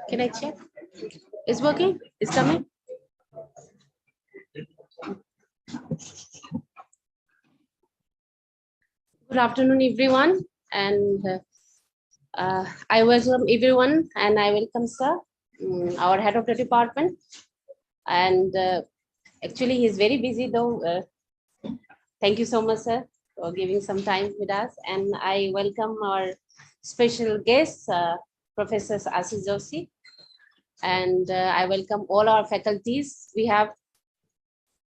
Can I check? It's working? It's coming? Good afternoon, everyone. And I welcome everyone and I welcome sir, our head of the department. And actually, he's very busy though. Thank you so much, sir, for giving some time with us. And I welcome our special guest, Professor Ashish Joshi. And I welcome all our faculties. We have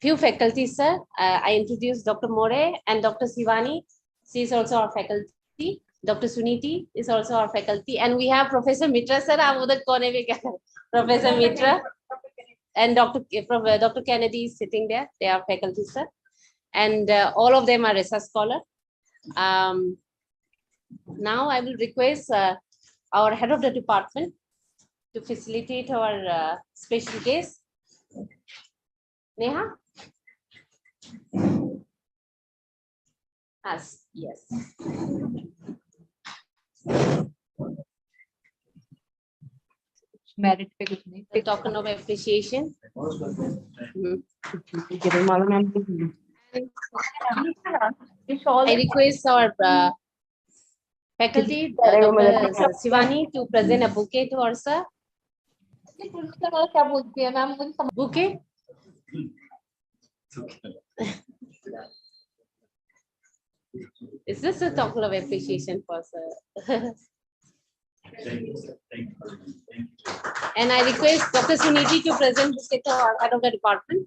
few faculties, sir. I introduce Dr. More and Dr. Sivani. She is also our faculty. Dr. Suniti is also our faculty. And we have Professor Mitra, sir. Professor Mitra. And Dr. Kennedy is sitting there. They are faculty, sir. And all of them are research scholar. Now I will request our head of the department to facilitate our special guest. Neha? Yes. Merit पे कुछ नहीं. The token of appreciation. I request our faculty, Dr. Sivani, to present a bouquet to our sir. Bouquet? Is this a token of appreciation for sir? And I request Dr. Suniti to present bouquet to our head of the department.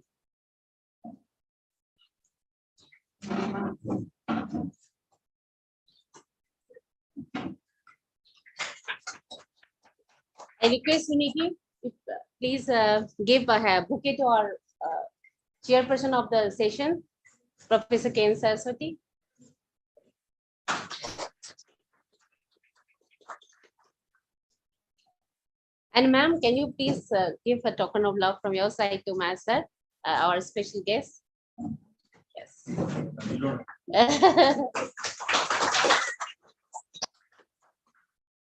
I request Suniti, please give a bouquet to our chairperson of the session, Professor K.N.Saraswathy. And ma'am, can you please give a token of love from your side to my sir, our special guest? Yes.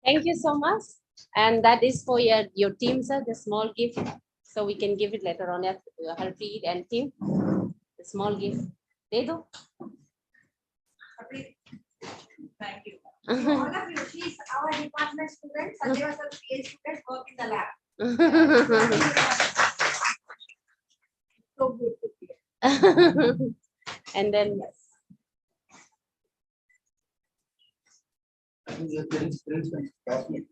Thank you so much. And that is for your team, sir, the small gift. So we can give it later on at Harpreet and team. The small gift. They do. Thank you. All of you, she's our department students, and there was a PhD student work in the lab. So good to hear. And then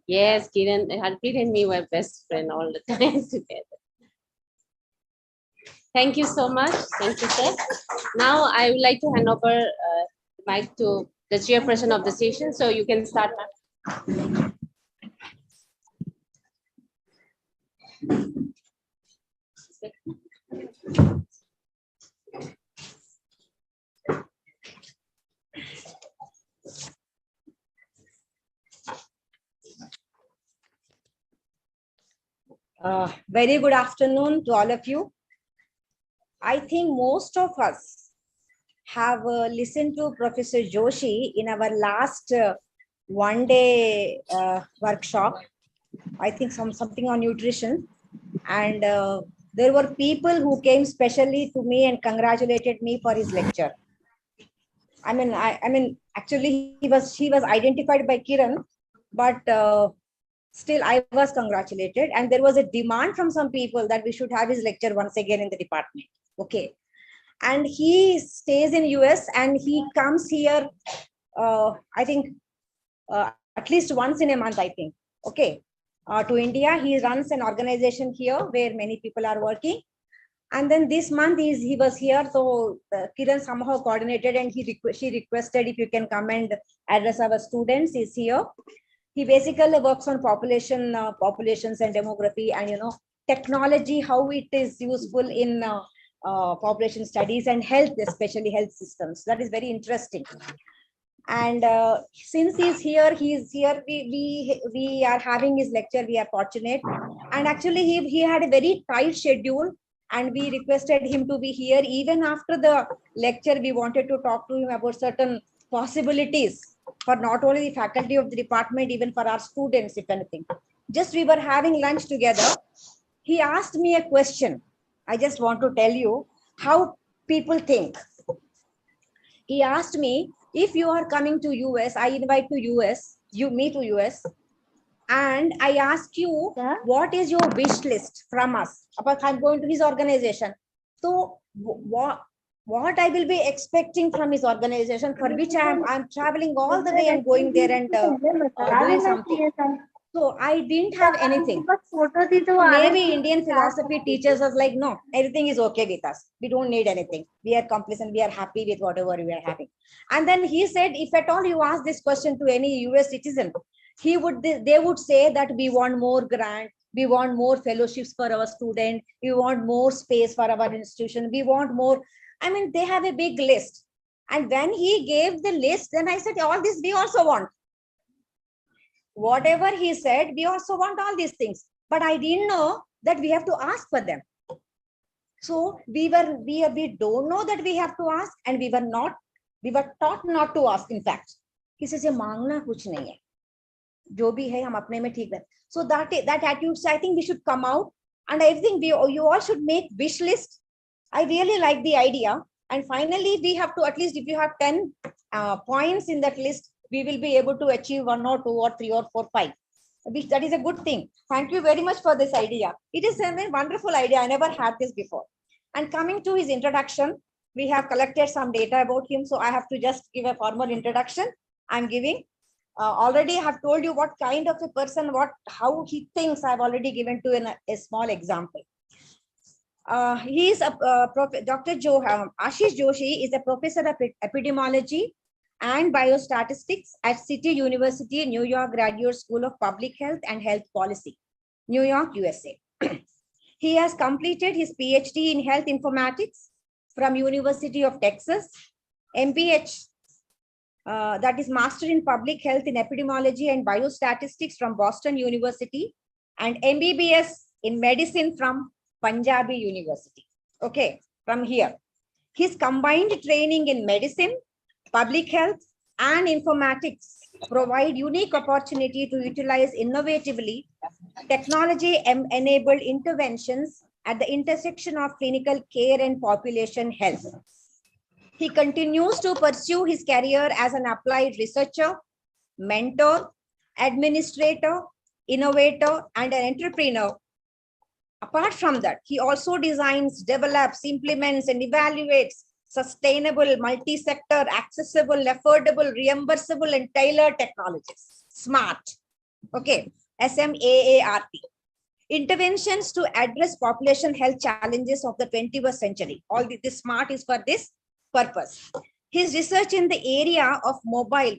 yes, Kiran, Harpreet and me were best friend all the time together. Thank you so much. Thank you, sir. Now I would like to hand over the mic to the chairperson of the session, so you can start. Very good afternoon to all of you. I think most of us have listened to Professor Joshi in our last one-day workshop. I think something on nutrition, and there were people who came specially to me and congratulated me for his lecture. I mean, actually, she was identified by Kiran, but still I was congratulated, and there was a demand from some people that we should have his lecture once again in the department. Okay, and he stays in US and he comes here. I think at least once in a month. I think. Okay, to India, he runs an organization here where many people are working. And then this month he was here, so Kiran somehow coordinated, and she requested if you can come and address our students. He's here. He basically works on populations and demography, and technology, how it is useful in population studies and health, especially health systems. That is very interesting. And since he's here, we are having his lecture. We are fortunate, and actually he had a very tight schedule, and we requested him to be here. Even after the lecture, we wanted to talk to him about certain possibilities for not only the faculty of the department, even for our students, if anything. Just we were having lunch together. He asked me a question. I just want to tell you how people think. He asked me, if you are coming to US, I invite to US, me to US, and I ask you, what is your wish list from us? About I'm going to his organization. So what I will be expecting from his organization, for which I'm traveling all the way and going there and doing something. So I didn't have anything. Maybe Indian philosophy teaches us like, no, everything is okay with us. We don't need anything. We are complacent. We are happy with whatever we are having. And then he said, if at all you ask this question to any US citizen, they would say that we want more grant, we want more fellowships for our student, we want more space for our institution, we want more. I mean, they have a big list. And when he gave the list, then I said, all this we also want. Whatever he said, we also want all these things. But I didn't know that we have to ask for them. So we don't know that we have to ask, and we were taught not to ask, in fact. किसी से मांगना कुछ नहीं है. जो भी है हम अपने में ठीक है. So that attitude, I think we should come out, and I think you all should make wish list. I really like the idea. And finally, we have to, at least if you have 10 points in that list, we will be able to achieve 1 or 2 or 3 or 4, 5. That is a good thing. Thank you very much for this idea. It is a wonderful idea. I never had this before. And coming to his introduction, we have collected some data about him. So I have to just give a formal introduction. I'm giving. Already I have told you what kind of a person, how he thinks. I've already given to a small example. He is Dr. Ashish Joshi is a professor of epidemiology and biostatistics at City University, New York Graduate School of Public Health and Health Policy, New York, USA. He has completed his PhD in Health Informatics from University of Texas, MPH, that is Master in Public Health in Epidemiology and Biostatistics from Boston University, and MBBS in Medicine from Punjabi University. Okay, from here. His combined training in medicine, public health, and informatics provide unique opportunity to utilize innovatively technology-enabled interventions at the intersection of clinical care and population health. He continues to pursue his career as an applied researcher, mentor, administrator, innovator, and an entrepreneur. Apart from that, he also designs, develops, implements, and evaluates sustainable, multi-sector, accessible, affordable, reimbursable, and tailored technologies. SMART. Okay, SMAART. Interventions to address population health challenges of the 21st century. All this SMART is for this purpose. His research in the area of mobile,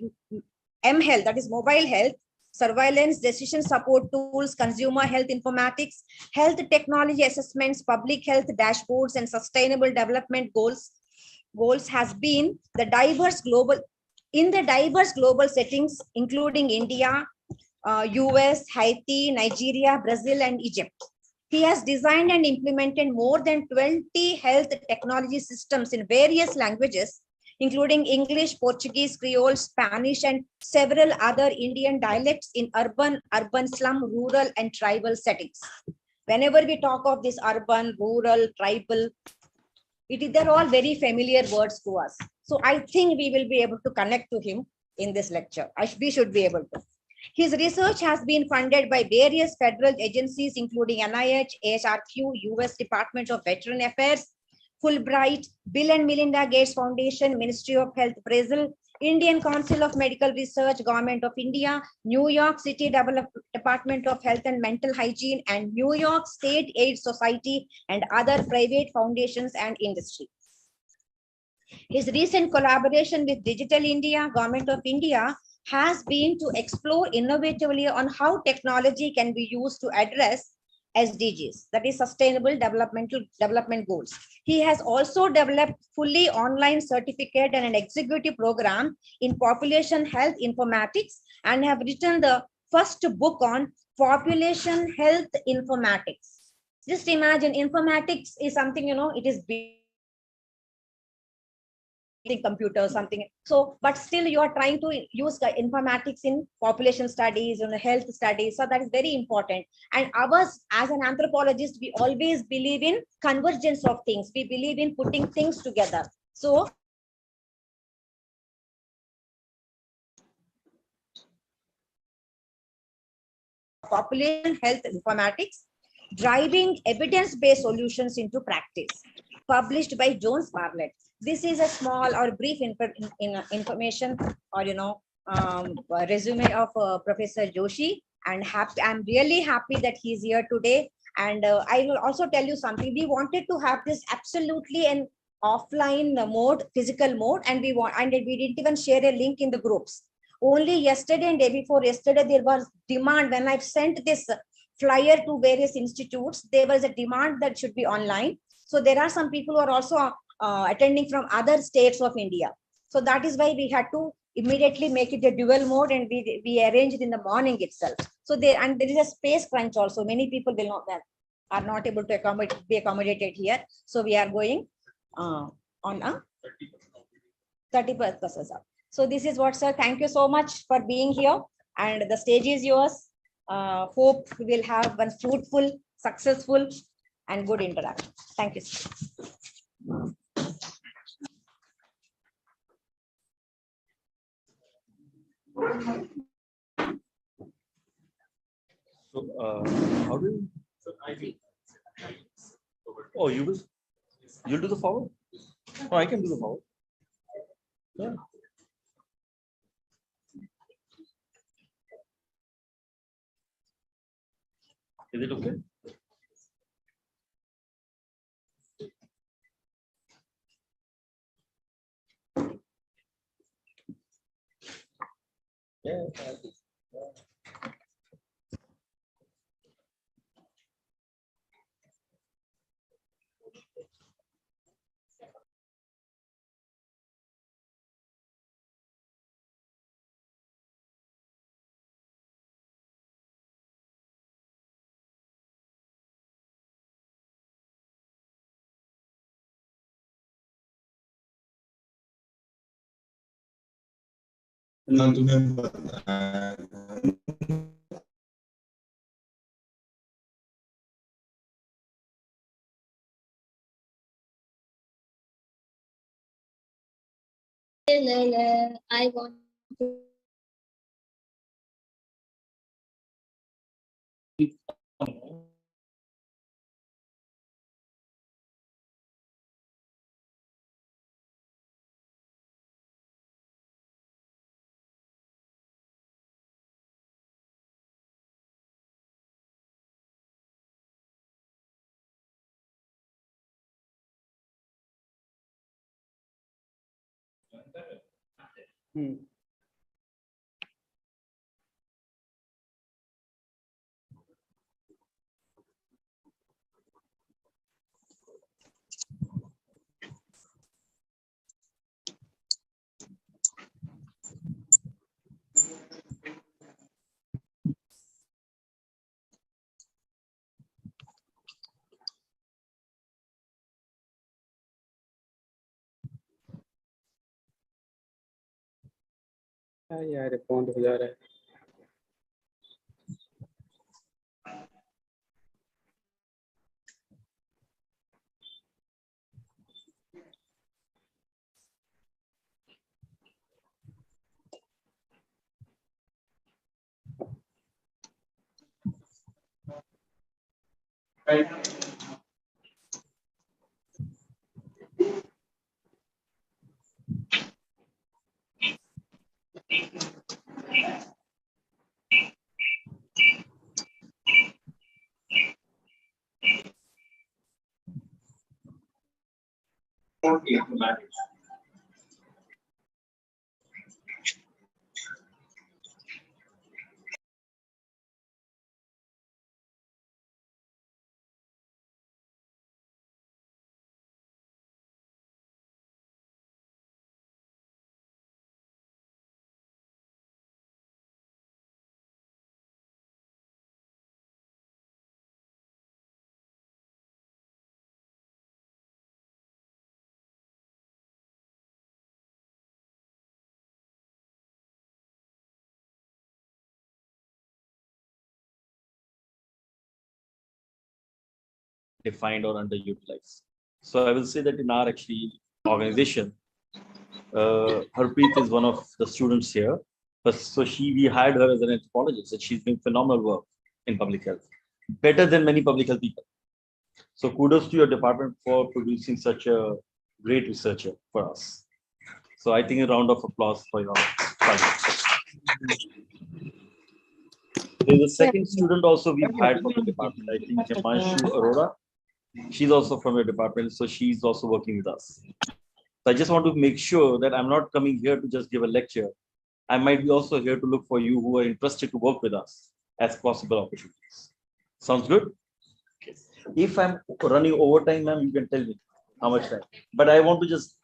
M-health, that is mobile health, surveillance, decision support tools, consumer health informatics, health technology assessments, public health dashboards, and sustainable development goals has been the diverse global settings, including India, US, Haiti, Nigeria, Brazil, and Egypt. He has designed and implemented more than 20 health technology systems in various languages, including English, Portuguese, Creole, Spanish, and several other Indian dialects in urban, slum, rural, and tribal settings. Whenever we talk of this urban, rural, tribal, they're all very familiar words to us. So I think we will be able to connect to him in this lecture. We should be able to. His research has been funded by various federal agencies, including NIH, AHRQ, US Department of Veteran Affairs, Fulbright, Bill and Melinda Gates Foundation, Ministry of Health, Brazil, Indian Council of Medical Research, Government of India, New York City Department of Health and Mental Hygiene, and New York State Aid Society, and other private foundations and industry. His recent collaboration with Digital India, Government of India, has been to explore innovatively on how technology can be used to address SDGs, that is Sustainable Development Goals. He has also developed fully online certificate and an executive program in population health informatics, and have written the first book on population health informatics. Just imagine, informatics is something, it is computer something, so but still you are trying to use informatics in population studies, health studies, so that is very important. And ours, as an anthropologist, we always believe in convergence of things. We believe in putting things together. So population health informatics, driving evidence-based solutions into practice, published by Jones Bartlett. This is a small or brief information, or resume of Professor Joshi, and I'm really happy that he's here today. And I will also tell you something. We wanted to have this absolutely an offline mode, physical mode, and we didn't even share a link in the groups. Only yesterday and day before yesterday, there was demand. When I've sent this flyer to various institutes, there was a demand that should be online. So there are some people who are also attending from other states of India. So that is why we had to immediately make it a dual mode, and we arranged in the morning itself. So there is a space crunch also. Many people are not able to be accommodated here. So we are going on a 30%. So this is what, sir. Thank you so much for being here, and the stage is yours. Hope we will have one fruitful, successful, and good interaction. Thank you, sir. So, how do you? Oh, you'll do the forward? Oh, I can do the forward. Yeah. Is it okay? Yeah. ना तुम्हें बताया I want to यार phone हो जा रहा है defined or underutilized. So I will say that in our actually organization, Harpreet is one of the students here. So we hired her as an anthropologist, and she's doing phenomenal work in public health, better than many public health people. So kudos to your department for producing such a great researcher for us. So I think a round of applause for your project. There's a second student also we've hired from the department. I think Himanshu Arora. She's also from your department, so she's also working with us. So I just want to make sure that I'm not coming here to just give a lecture. I might be also here to look for you who are interested to work with us as possible opportunities. Sounds good? If I'm running overtime, ma'am, you can tell me how much time. But I want to just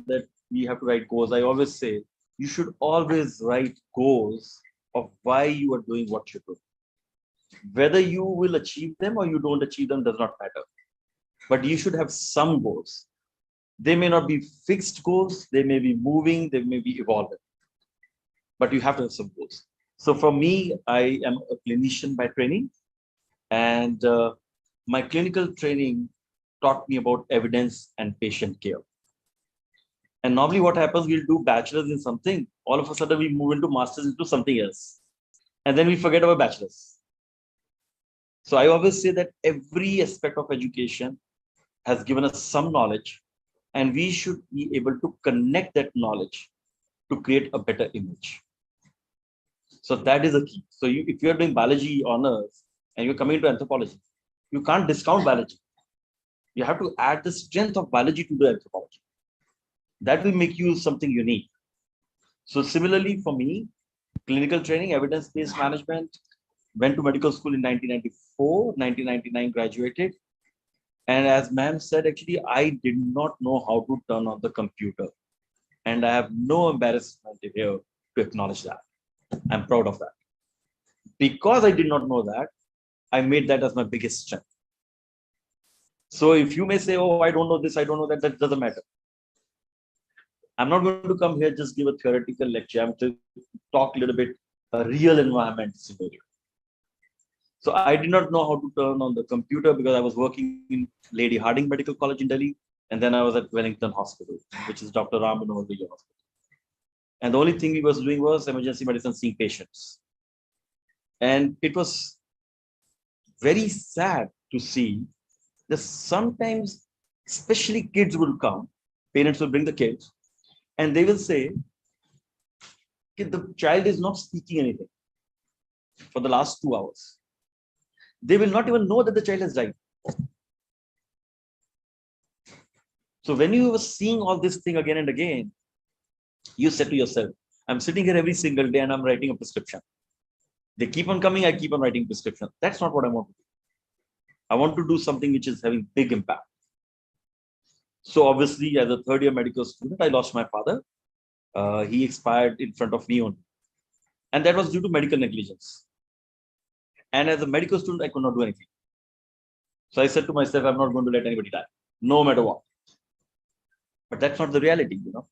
that we have to write goals. I always say you should always write goals of why you are doing what you're doing. Whether you will achieve them or you don't achieve them does not matter. But you should have some goals. They may not be fixed goals, they may be moving, they may be evolving. But you have to have some goals. So for me, I am a clinician by training, and my clinical training taught me about evidence and patient care. And normally what happens, we'll do bachelor's in something, all of a sudden we move into master's into something else. And then we forget our bachelor's. So I always say that every aspect of education has given us some knowledge, and we should be able to connect that knowledge to create a better image. So that is a key. So if you're doing biology honors and you're coming to anthropology, you can't discount biology. You have to add the strength of biology to the anthropology. That will make you something unique. So similarly for me, clinical training, evidence-based management, went to medical school in 1994, 1999 graduated. And as ma'am said, actually, I did not know how to turn on the computer. And I have no embarrassment here to acknowledge that. I'm proud of that. Because I did not know that, I made that as my biggest strength. So if you may say, oh, I don't know this, I don't know that, that doesn't matter. I'm not going to come here just give a theoretical lecture. I'm to talk a little bit a real environment scenario. So I did not know how to turn on the computer because I was working in Lady Harding Medical College in Delhi. And then I was at Wellington Hospital, which is Dr. Ram Manohar Hospital. And the only thing we was doing was emergency medicine, seeing patients. And it was very sad to see that sometimes, especially kids will come, parents will bring the kids, and they will say, the child is not speaking anything for the last 2 hours. They will not even know that the child has died. So when you were seeing all this thing again and again, you said to yourself, I'm sitting here every single day and I'm writing a prescription. They keep on coming, I keep on writing prescription. That's not what I want to do. I want to do something which is having big impact. So obviously, as a third-year medical student, I lost my father. He expired in front of me only. And that was due to medical negligence. And as a medical student, I could not do anything. So I said to myself, I'm not going to let anybody die, no matter what. But that's not the reality, you know.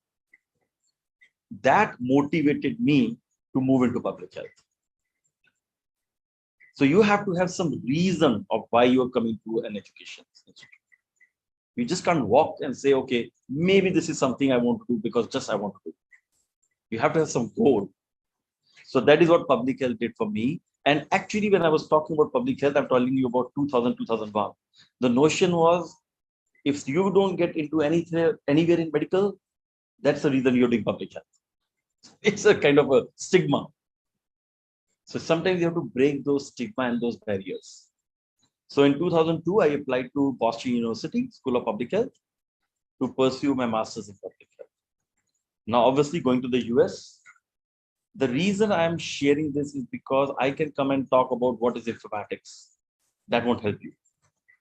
That motivated me to move into public health. So you have to have some reason of why you are coming to an education institute. You just can't walk and say, okay, maybe this is something I want to do because just I want to do. You have to have some goal. So that is what public health did for me. And actually, when I was talking about public health, I'm telling you about 2000, 2001. The notion was, if you don't get into anything, anywhere in medical, that's the reason you're doing public health. It's a kind of a stigma. So sometimes you have to break those stigma and those barriers. So in 2002, I applied to Boston University School of Public Health to pursue my master's in public health. Now, obviously, going to the US, the reason I'm sharing this is because I can come and talk about what is informatics. That won't help you.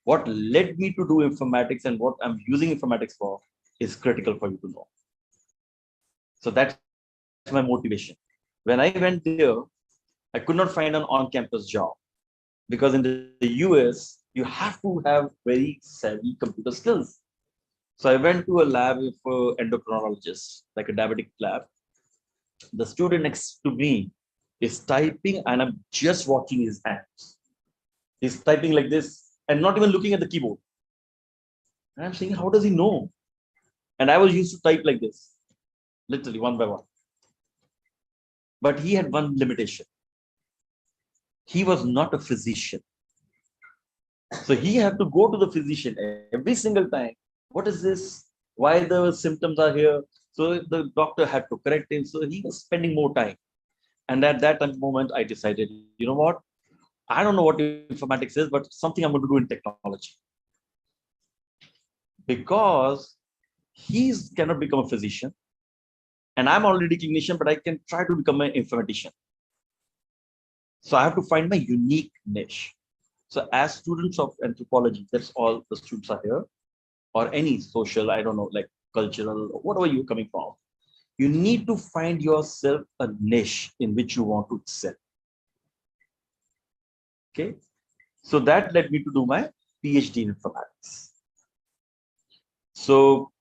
What led me to do informatics and what I'm using informatics for is critical for you to know. So that's my motivation. When I went there, I could not find an on-campus job because in the US, you have to have very savvy computer skills. So I went to a lab with an endocrinologist, like a diabetic lab. The student next to me is typing and I'm just watching his hands. He's typing like this and not even looking at the keyboard. And I'm saying, how does he know? And I was used to type like this, literally one by one. But he had one limitation. He was not a physician. So he had to go to the physician every single time. What is this? Why the symptoms are here? So the doctor had to correct him. So he was spending more time. And at that moment, I decided, you know what? I don't know what informatics is, but something I'm going to do in technology. Because he cannot become a physician. And I'm already a clinician, but I can try to become an informatician. So I have to find my unique niche. So as students of anthropology, that's all the students are here, or any social, I don't know, like cultural, whatever you're coming from. You need to find yourself a niche in which you want to excel. Okay. So that led me to do my PhD in informatics. So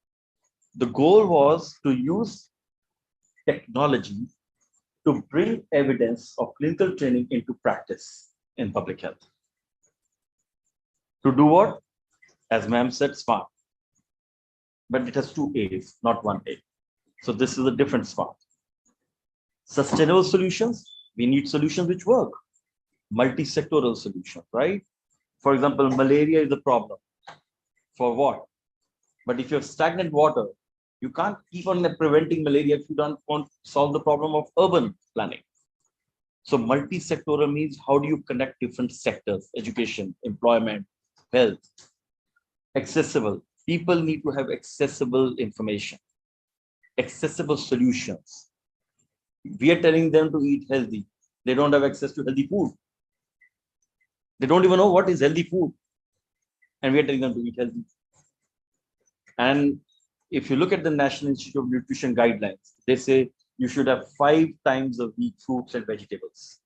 the goal was to use technology to bring evidence of clinical training into practice in public health. To do what? As ma'am said, SMART. But it has 2 A's, not 1 A. So this is a different SMART. Sustainable solutions. We need solutions which work. Multi-sectoral solutions, right? For example, malaria is a problem. For what? But if you have stagnant water, you can't keep on preventing malaria if you don't want to solve the problem of urban planning. So multi-sectoral means how do you connect different sectors, education, employment, health, accessible. People need to have accessible information, accessible solutions. We are telling them to eat healthy. They don't have access to healthy food. They don't even know what is healthy food. And we are telling them to eat healthy. And if you look at the National Institute of Nutrition guidelines, they say you should have 5 times a week fruits and vegetables.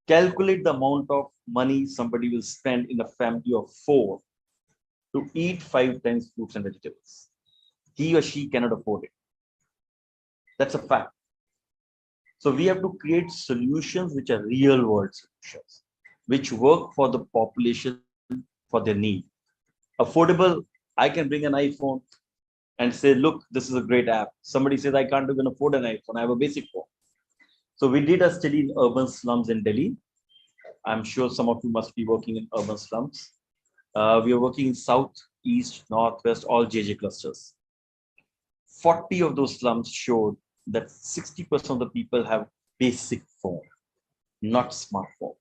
Calculate the amount of money somebody will spend in a family of 4 to eat 5 times fruits and vegetables. He or she cannot afford it. That's a fact. So we have to create solutions which are real world solutions, which work for the population for their need. Affordable, I can bring an iPhone and say, look, this is a great app. Somebody says, I can't even afford an iPhone. I have a basic phone. So we did a study in urban slums in Delhi. I'm sure some of you must be working in urban slums. We are working in south, east, north, west, all JJ clusters. 40 of those slums showed that 60% of the people have basic phone, not smartphone.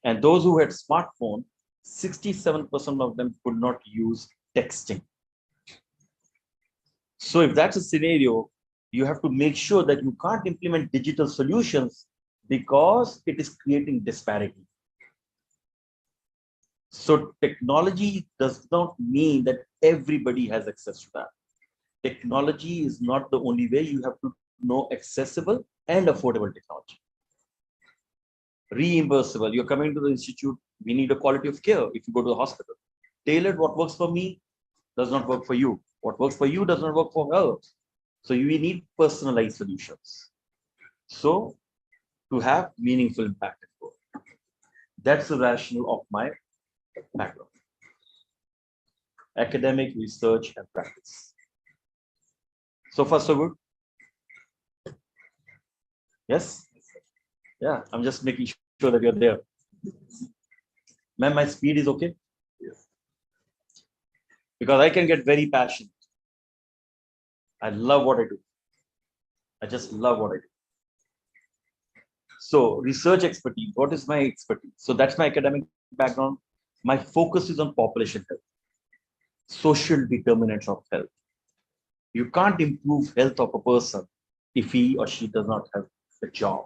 And those who had smartphone, 67% of them could not use texting. So if that's a scenario, you have to make sure that you can't implement digital solutions because it is creating disparity. So technology does not mean that everybody has access to that. Technology is not the only way. You have to know accessible and affordable technology. Reimbursable. You're coming to the institute, we need a quality of care if you go to the hospital. Tailored, what works for me does not work for you. What works for you does not work for others. So you need personalized solutions. So to have meaningful impact in growth. That's the rationale of my background. Academic, research, and practice. So far, so good? Yes? Yeah, I'm just making sure that you're there. Ma'am, my speed is okay? Yes. Because I can get very passionate. I love what I do. I just love what I do. So research expertise, what is my expertise? So that's my academic background. My focus is on population health, social determinants of health. You can't improve health of a person if he or she does not have a job.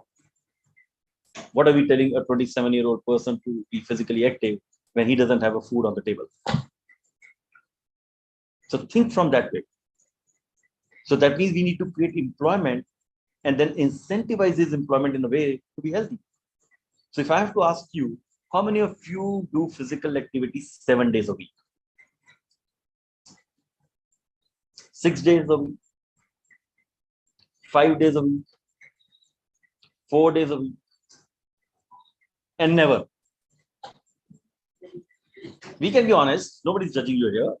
What are we telling a 27-year-old person to be physically active when he doesn't have a food on the table? So think from that way. So that means we need to create employment and then incentivize his employment in a way to be healthy. So if I have to ask you, how many of you do physical activity 7 days a week? 6 days a week? 5 days a week? 4 days a week? And never. We can be honest, nobody's judging you here.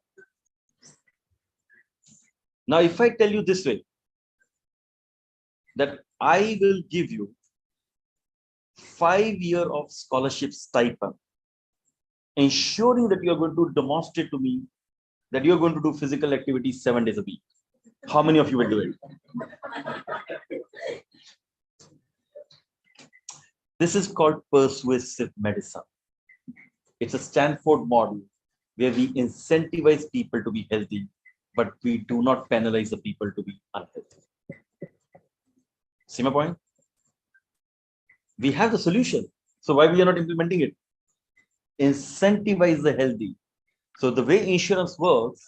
Now, if I tell you this way, that I will give you 5 years of scholarship stipend, ensuring that you're going to demonstrate to me that you're going to do physical activity 7 days a week. How many of you will do it? This is called persuasive medicine. It's a Stanford model where we incentivize people to be healthy, but we do not penalize the people to be unhealthy. See my point? We have the solution. So why we are not implementing it? Incentivize the healthy. So the way insurance works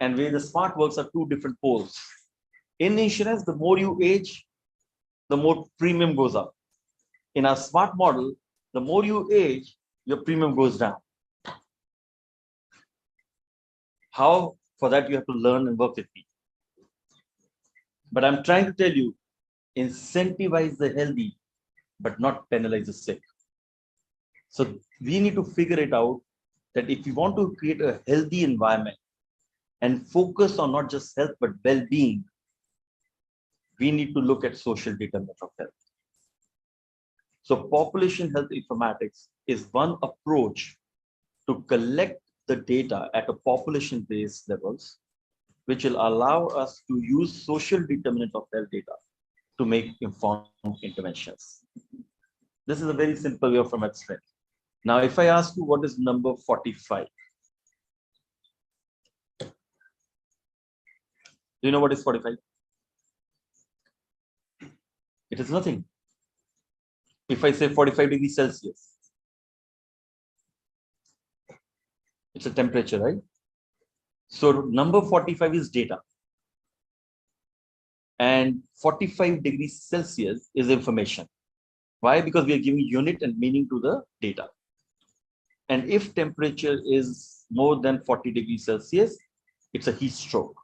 and way the smart works are two different poles. In insurance, the more you age, the more premium goes up. In our smart model, the more you age, your premium goes down. How? For that, you have to learn and work with me. But I'm trying to tell you, incentivize the healthy, but not penalize the sick. So we need to figure it out that if we want to create a healthy environment and focus on not just health, but well-being, we need to look at social determinants of health. So population health informatics is one approach to collect the data at a population-based levels, which will allow us to use social determinants of health data to make informed interventions. This is a very simple way from explain. Now, if I ask you what is number 45, do you know what is 45? It is nothing. If I say 45 degrees Celsius, it's a temperature, right? So number 45 is data. And 45 degrees Celsius is information. Why? Because we are giving unit and meaning to the data. And if temperature is more than 40 degrees Celsius, it's a heat stroke.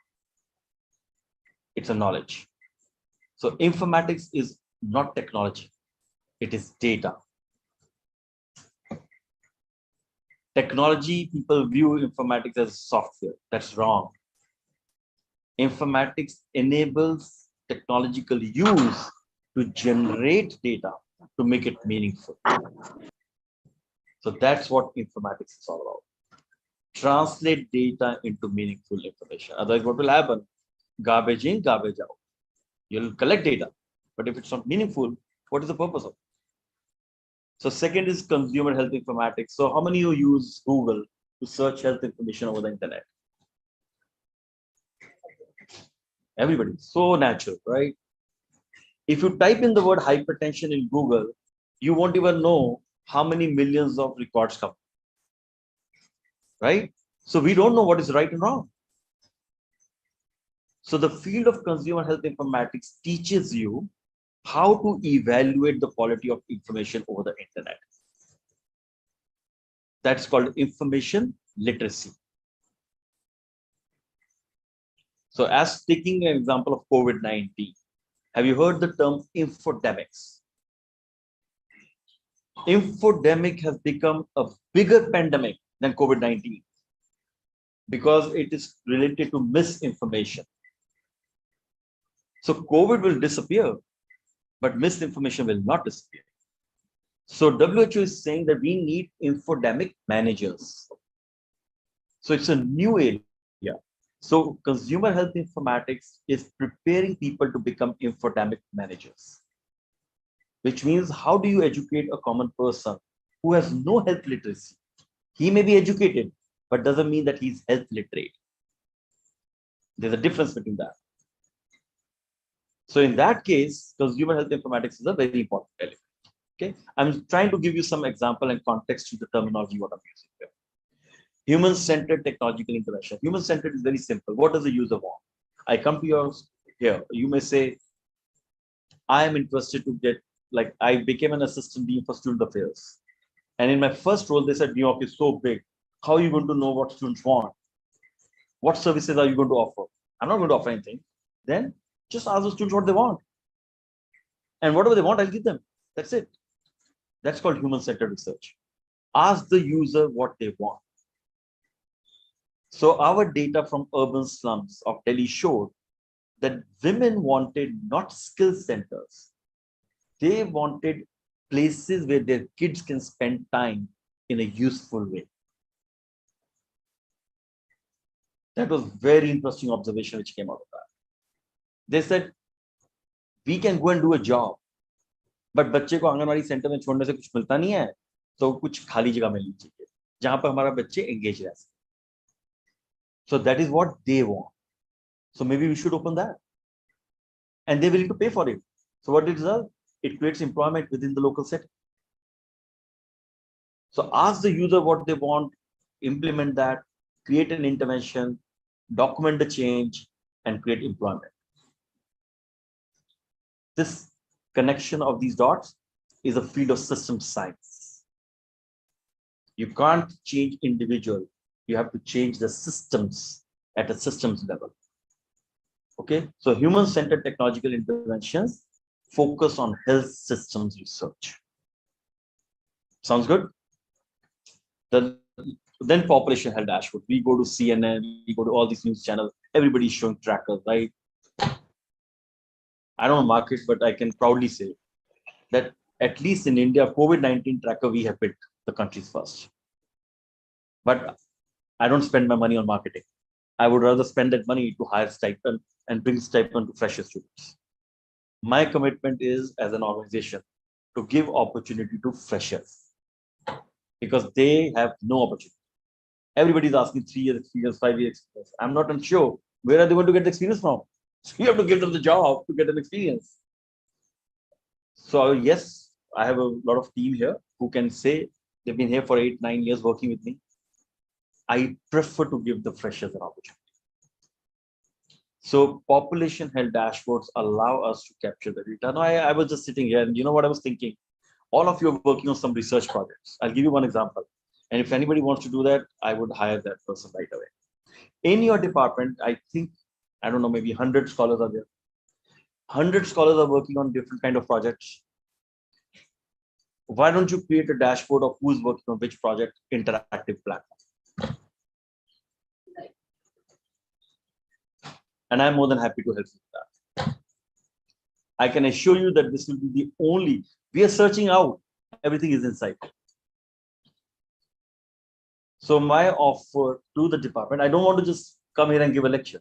It's a knowledge. So informatics is not technology. It is data. Technology, people view informatics as software. That's wrong. Informatics enables technological use to generate data to make it meaningful. So that's what informatics is all about. Translate data into meaningful information. Otherwise, what will happen? Garbage in, garbage out. You'll collect data, but if it's not meaningful, what is the purpose of it? So second is consumer health informatics. So how many of you use Google to search health information over the internet? Everybody. So natural, right? If you type in the word hypertension in Google, you won't even know how many millions of records come. Right? So we don't know what is right and wrong. So the field of consumer health informatics teaches you how to evaluate the quality of information over the internet. That's called information literacy. So as taking an example of COVID-19, have you heard the term infodemics? Infodemic has become a bigger pandemic than COVID-19 because it is related to misinformation. So COVID will disappear, but misinformation will not disappear. So WHO is saying that we need infodemic managers. So it's a new area. So consumer health informatics is preparing people to become infodemic managers, which means how do you educate a common person who has no health literacy? He may be educated, but doesn't mean that he's health literate. There's a difference between that. So in that case, consumer health informatics is a very important element. Okay, I'm trying to give you some example and context to the terminology what I'm using here. Human-centered technological intervention. Human-centered is very simple. What does the user want? I come to yours here. You may say, I am interested to get, like, I became an assistant dean for student affairs. And in my first role, they said, New York is so big. How are you going to know what students want? What services are you going to offer? I'm not going to offer anything. Then just ask the students what they want. And whatever they want, I'll give them. That's it. That's called human-centered research. Ask the user what they want. So our data from urban slums of Delhi showed that women wanted not skill centers. They wanted places where their kids can spend time in a useful way. That was very interesting observation which came out of that. They said, we can go and do a job, but बच्चे को anganwadi centre में छोड़ने से कुछ मिलता नहीं है, तो कुछ खाली जगह मिलनी चाहिए जहां पर हमारा बच्चे एंगेज रह सके. So that is what they want. So maybe we should open that, and they're willing to pay for it. So what it does, it creates employment within the local setting. So ask the user what they want, implement that, create an intervention, document the change, and create employment. This connection of these dots is a field of system science. You can't change individual. You have to change the systems at a systems level. Okay, so human-centered technological interventions focus on health systems research. Sounds good? Then population health dashboard. We go to CNN, we go to all these news channels. Everybody's showing trackers, right? I don't know market, but I can proudly say that at least in India, COVID-19 tracker, we have built the country's first. But I don't spend my money on marketing. I would rather spend that money to hire stipend and bring stipend to fresher students. My commitment is, as an organization, to give opportunity to freshers because they have no opportunity. Everybody's asking 3 years experience, 5 years experience. I'm not unsure where are they going to get the experience from. So you have to give them the job to get an experience. So yes, I have a lot of team here who can say they've been here for 8, 9 years working with me. I prefer to give the freshers an opportunity. So population health dashboards allow us to capture the data. Now I was just sitting here and you know what I was thinking? all of you are working on some research projects. I'll give you one example. And if anybody wants to do that, I would hire that person right away. In your department, I think, I don't know, maybe 100 scholars are there. 100 scholars are working on different kind of projects. Why don't you create a dashboard of who's working on which project, interactive platform? And I'm more than happy to help you with that. I can assure you that this will be the only, we are searching out, everything is inside. So my offer to the department, I don't want to just come here and give a lecture.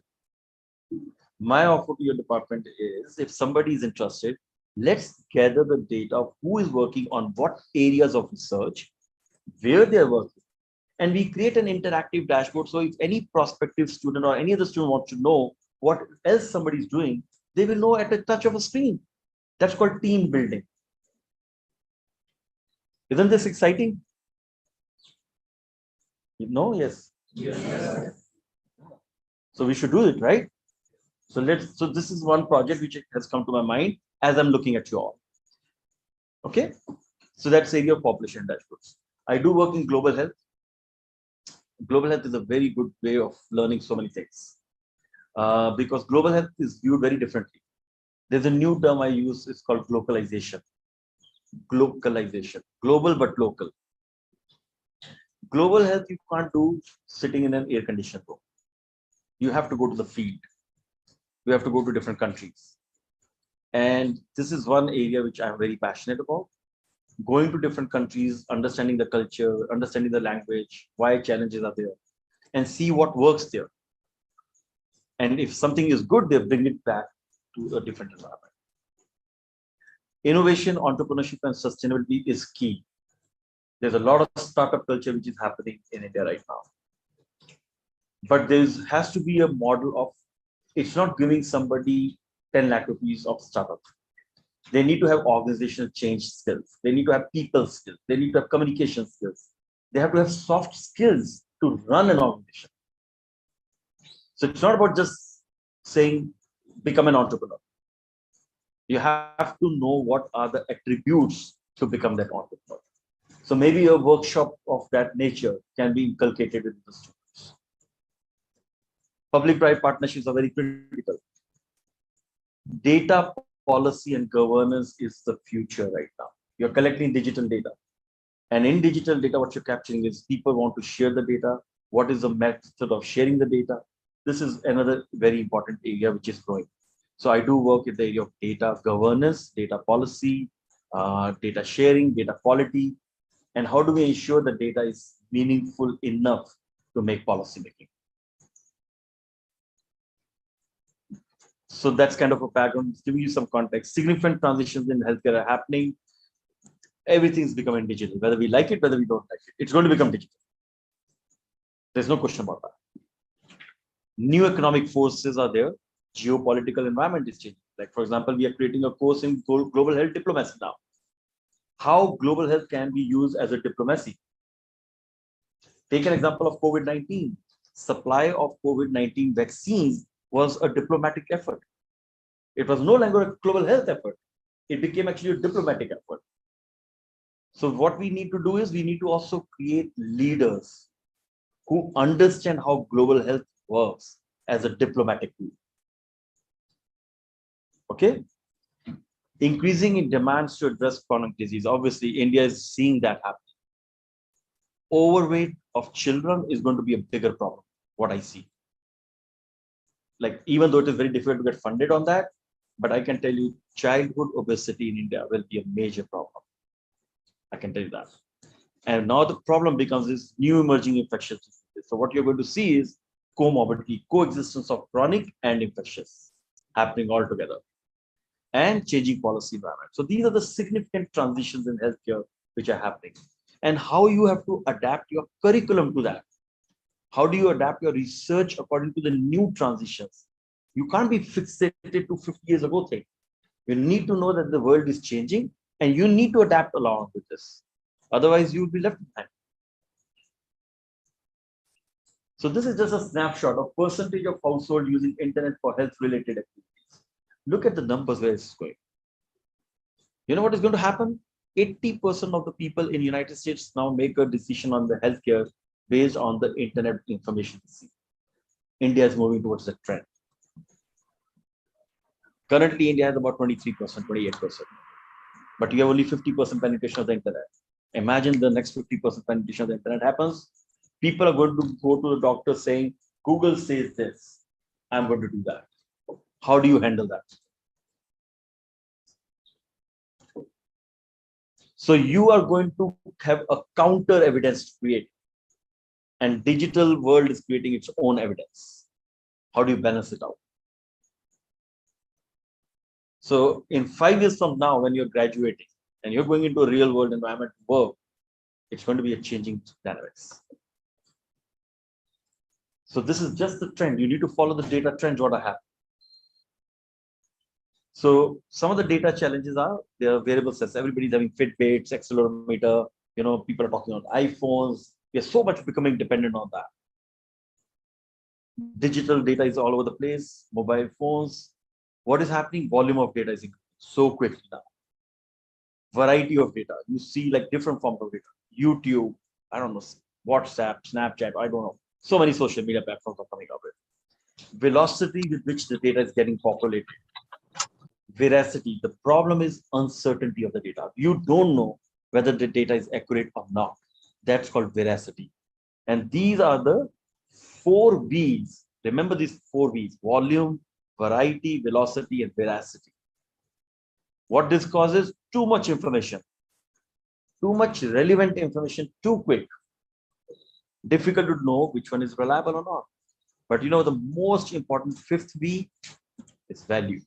My offer to your department is, if somebody is interested, let's gather the data of who is working on what areas of research, where they are working, and we create an interactive dashboard. So if any prospective student or any other student wants to know what else somebody is doing, they will know at a touch of a screen. That's called team building. Isn't this exciting? No, yes. Yes. So we should do it, right? So this is one project which has come to my mind as I'm looking at you all. Okay. So that's area of population dashboards. I do work in global health. Global health is a very good way of learning so many things. Because global health is viewed very differently. There's a new term I use, it's called globalization. Globalization, global but local. Global health you can't do sitting in an air-conditioned room. You have to go to the field. You have to go to different countries. And this is one area which I'm very passionate about. Going to different countries, understanding the culture, understanding the language, why challenges are there, and see what works there. And if something is good, they bring it back to a different environment. Innovation, entrepreneurship, and sustainability is key. There's a lot of startup culture which is happening in India right now. But there has to be a model of, it's not giving somebody 10 lakh rupees of startup. They need to have organizational change skills. They need to have people skills. They need to have communication skills. They have to have soft skills to run an organization. So it's not about just saying, become an entrepreneur. You have to know what are the attributes to become that entrepreneur. So maybe a workshop of that nature can be inculcated with the students. Public-private partnerships are very critical. Data policy and governance is the future right now. You're collecting digital data. And in digital data, what you're capturing is people want to share the data. What is the method of sharing the data? This is another very important area which is growing. So I do work in the area of data governance, data policy, data sharing, data quality, and how do we ensure the data is meaningful enough to make policy making. So that's kind of a background, giving you some context. Significant transitions in healthcare are happening. Everything is becoming digital, whether we like it, whether we don't like it. It's going to become digital. There's no question about that. New economic forces are there. Geopolitical environment is changing. Like, for example, we are creating a course in global health diplomacy now. How global health can be used as a diplomacy. Take an example of COVID-19. Supply of COVID-19 vaccines was a diplomatic effort. It was no longer a global health effort. It became actually a diplomatic effort. So what we need to do is we need to also create leaders who understand how global health works as a diplomatic tool. Okay. Increasing in demands to address chronic disease. Obviously, India is seeing that happening. Overweight of children is going to be a bigger problem, what I see. Like, even though it is very difficult to get funded on that, but I can tell you childhood obesity in India will be a major problem. I can tell you that. And now the problem becomes this new emerging infectious diseases. So what you're going to see is comorbidity, coexistence of chronic and infectious happening all together, and changing policy environment. So these are the significant transitions in healthcare which are happening, and how you have to adapt your curriculum to that. How do you adapt your research according to the new transitions? You can't be fixated to 50 years ago thing. You need to know that the world is changing and you need to adapt along with this. Otherwise, you will be left behind. So this is just a snapshot of percentage of household using internet for health-related activities. Look at the numbers where it's going. You know what is going to happen? 80% of the people in the United States now make a decision on the healthcare based on the internet information. India is moving towards that trend. Currently, India has about 23%, 28%, but you have only 50% penetration of the internet. Imagine the next 50% penetration of the internet happens. People are going to go to the doctor saying, Google says this, I'm going to do that. How do you handle that? So you are going to have a counter evidence to create, and digital world is creating its own evidence. How do you balance it out? So in 5 years from now, when you're graduating and you're going into a real world environment to work, it's going to be a changing dynamics. So this is just the trend. You need to follow the data trends what are happening. So some of the data challenges are there are variable sets. Everybody's having Fitbits, accelerometer. People are talking on iPhones. We are so much becoming dependent on that. Digital data is all over the place. Mobile phones. What is happening? Volume of data is increasing so quickly now. Variety of data. You see like different forms of data. YouTube, I don't know, WhatsApp, Snapchat, I don't know. So many social media platforms are coming up with. Velocity with which the data is getting populated. Veracity. The problem is uncertainty of the data. You don't know whether the data is accurate or not. That's called veracity. And these are the 4 V's. Remember these 4 V's: volume, variety, velocity, and veracity. What this causes? Too much information, too much relevant information, too quick. Difficult to know which one is reliable or not. But the most important 5th V is value.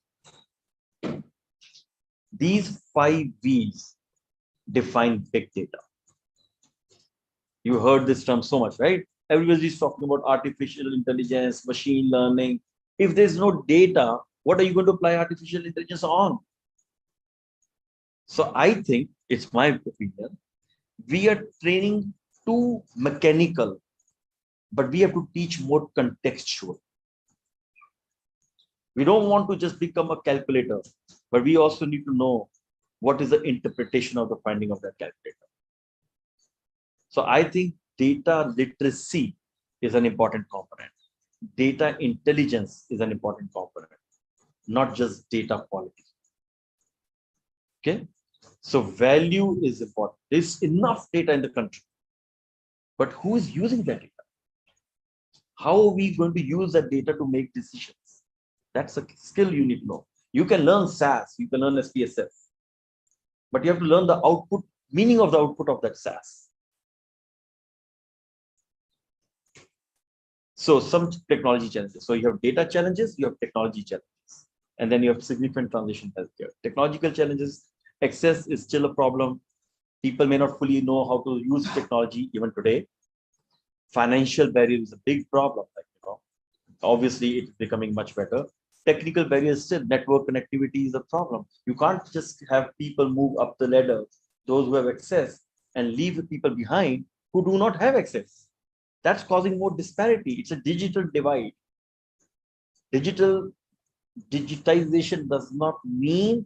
These 5 V's define big data. You heard this term so much, right? Everybody's talking about artificial intelligence, machine learning. If there's no data, what are you going to apply artificial intelligence on? So I think, it's my opinion, we are training too mechanical, but we have to teach more contextual. We don't want to just become a calculator, but we also need to know what is the interpretation of the finding of that calculator. So I think data literacy is an important component. Data intelligence is an important component, not just data quality. Okay, so value is important. There's enough data in the country, but who is using that data? How are we going to use that data to make decisions? That's a skill you need to know. You can learn SAS, you can learn SPSS, but you have to learn the output, meaning of the output of that SAS. So some technology challenges. So you have data challenges, you have technology challenges, and then you have significant transition healthcare. Technological challenges, access is still a problem. People may not fully know how to use technology even today. Financial barrier is a big problem. Obviously it's becoming much better. Technical barriers still, network connectivity is a problem. You can't just have people move up the ladder, those who have access, and leave the people behind who do not have access. That's causing more disparity. It's a digital divide. Digitization does not mean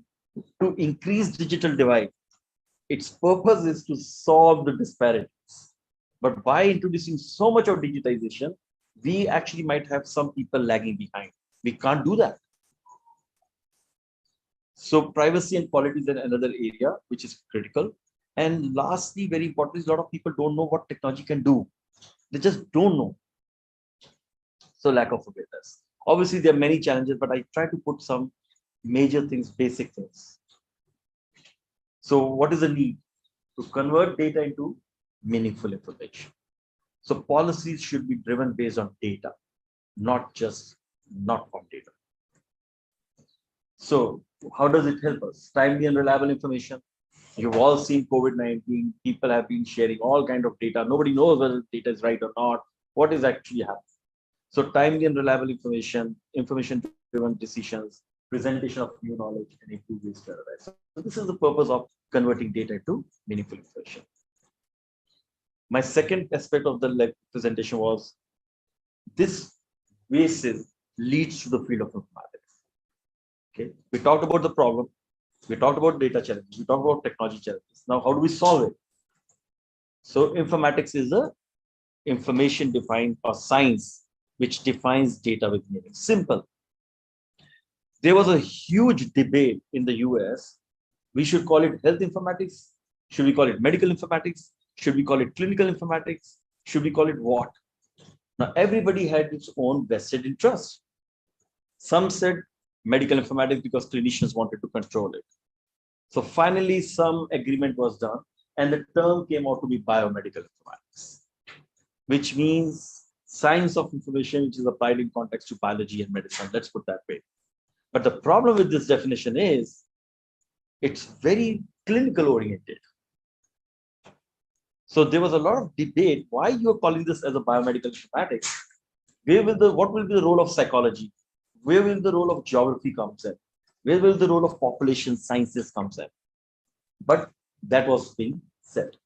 to increase digital divide. Its purpose is to solve the disparities. But by introducing so much of digitization, we actually might have some people lagging behind. We can't do that. So privacy and quality is another area which is critical. And lastly, very important, is a lot of people don't know what technology can do. They just don't know. So lack of awareness. Obviously, there are many challenges, but I try to put some major things, basic things. So what is the need? To convert data into meaningful information. So policies should be driven based on data, not on data. So how does it help us? Timely and reliable information. You've all seen COVID-19. People have been sharing all kinds of data. Nobody knows whether the data is right or not. What is actually happening? So timely and reliable information, information-driven decisions, presentation of new knowledge, and improved ways to analyze. So this is the purpose of converting data into meaningful information. My second aspect of the presentation was this basis leads to the field of informatics. Okay, we talked about the problem. We talked about data challenges. We talked about technology challenges. Now, how do we solve it? So informatics is a information defined or science which defines data with meaning. Simple. There was a huge debate in the US. We should call it health informatics. Should we call it medical informatics? Should we call it clinical informatics? Should we call it what? Now, everybody had its own vested interest. Some said medical informatics because clinicians wanted to control it. So finally, some agreement was done, and the term came out to be biomedical informatics, which means science of information which is applied in context to biology and medicine. Let's put that way. But the problem with this definition is it's very clinical oriented. So there was a lot of debate why you are calling this as a biomedical informatics. What will be the role of psychology? Where will the role of geography comes in? Where will the role of population sciences comes in? But that was being said.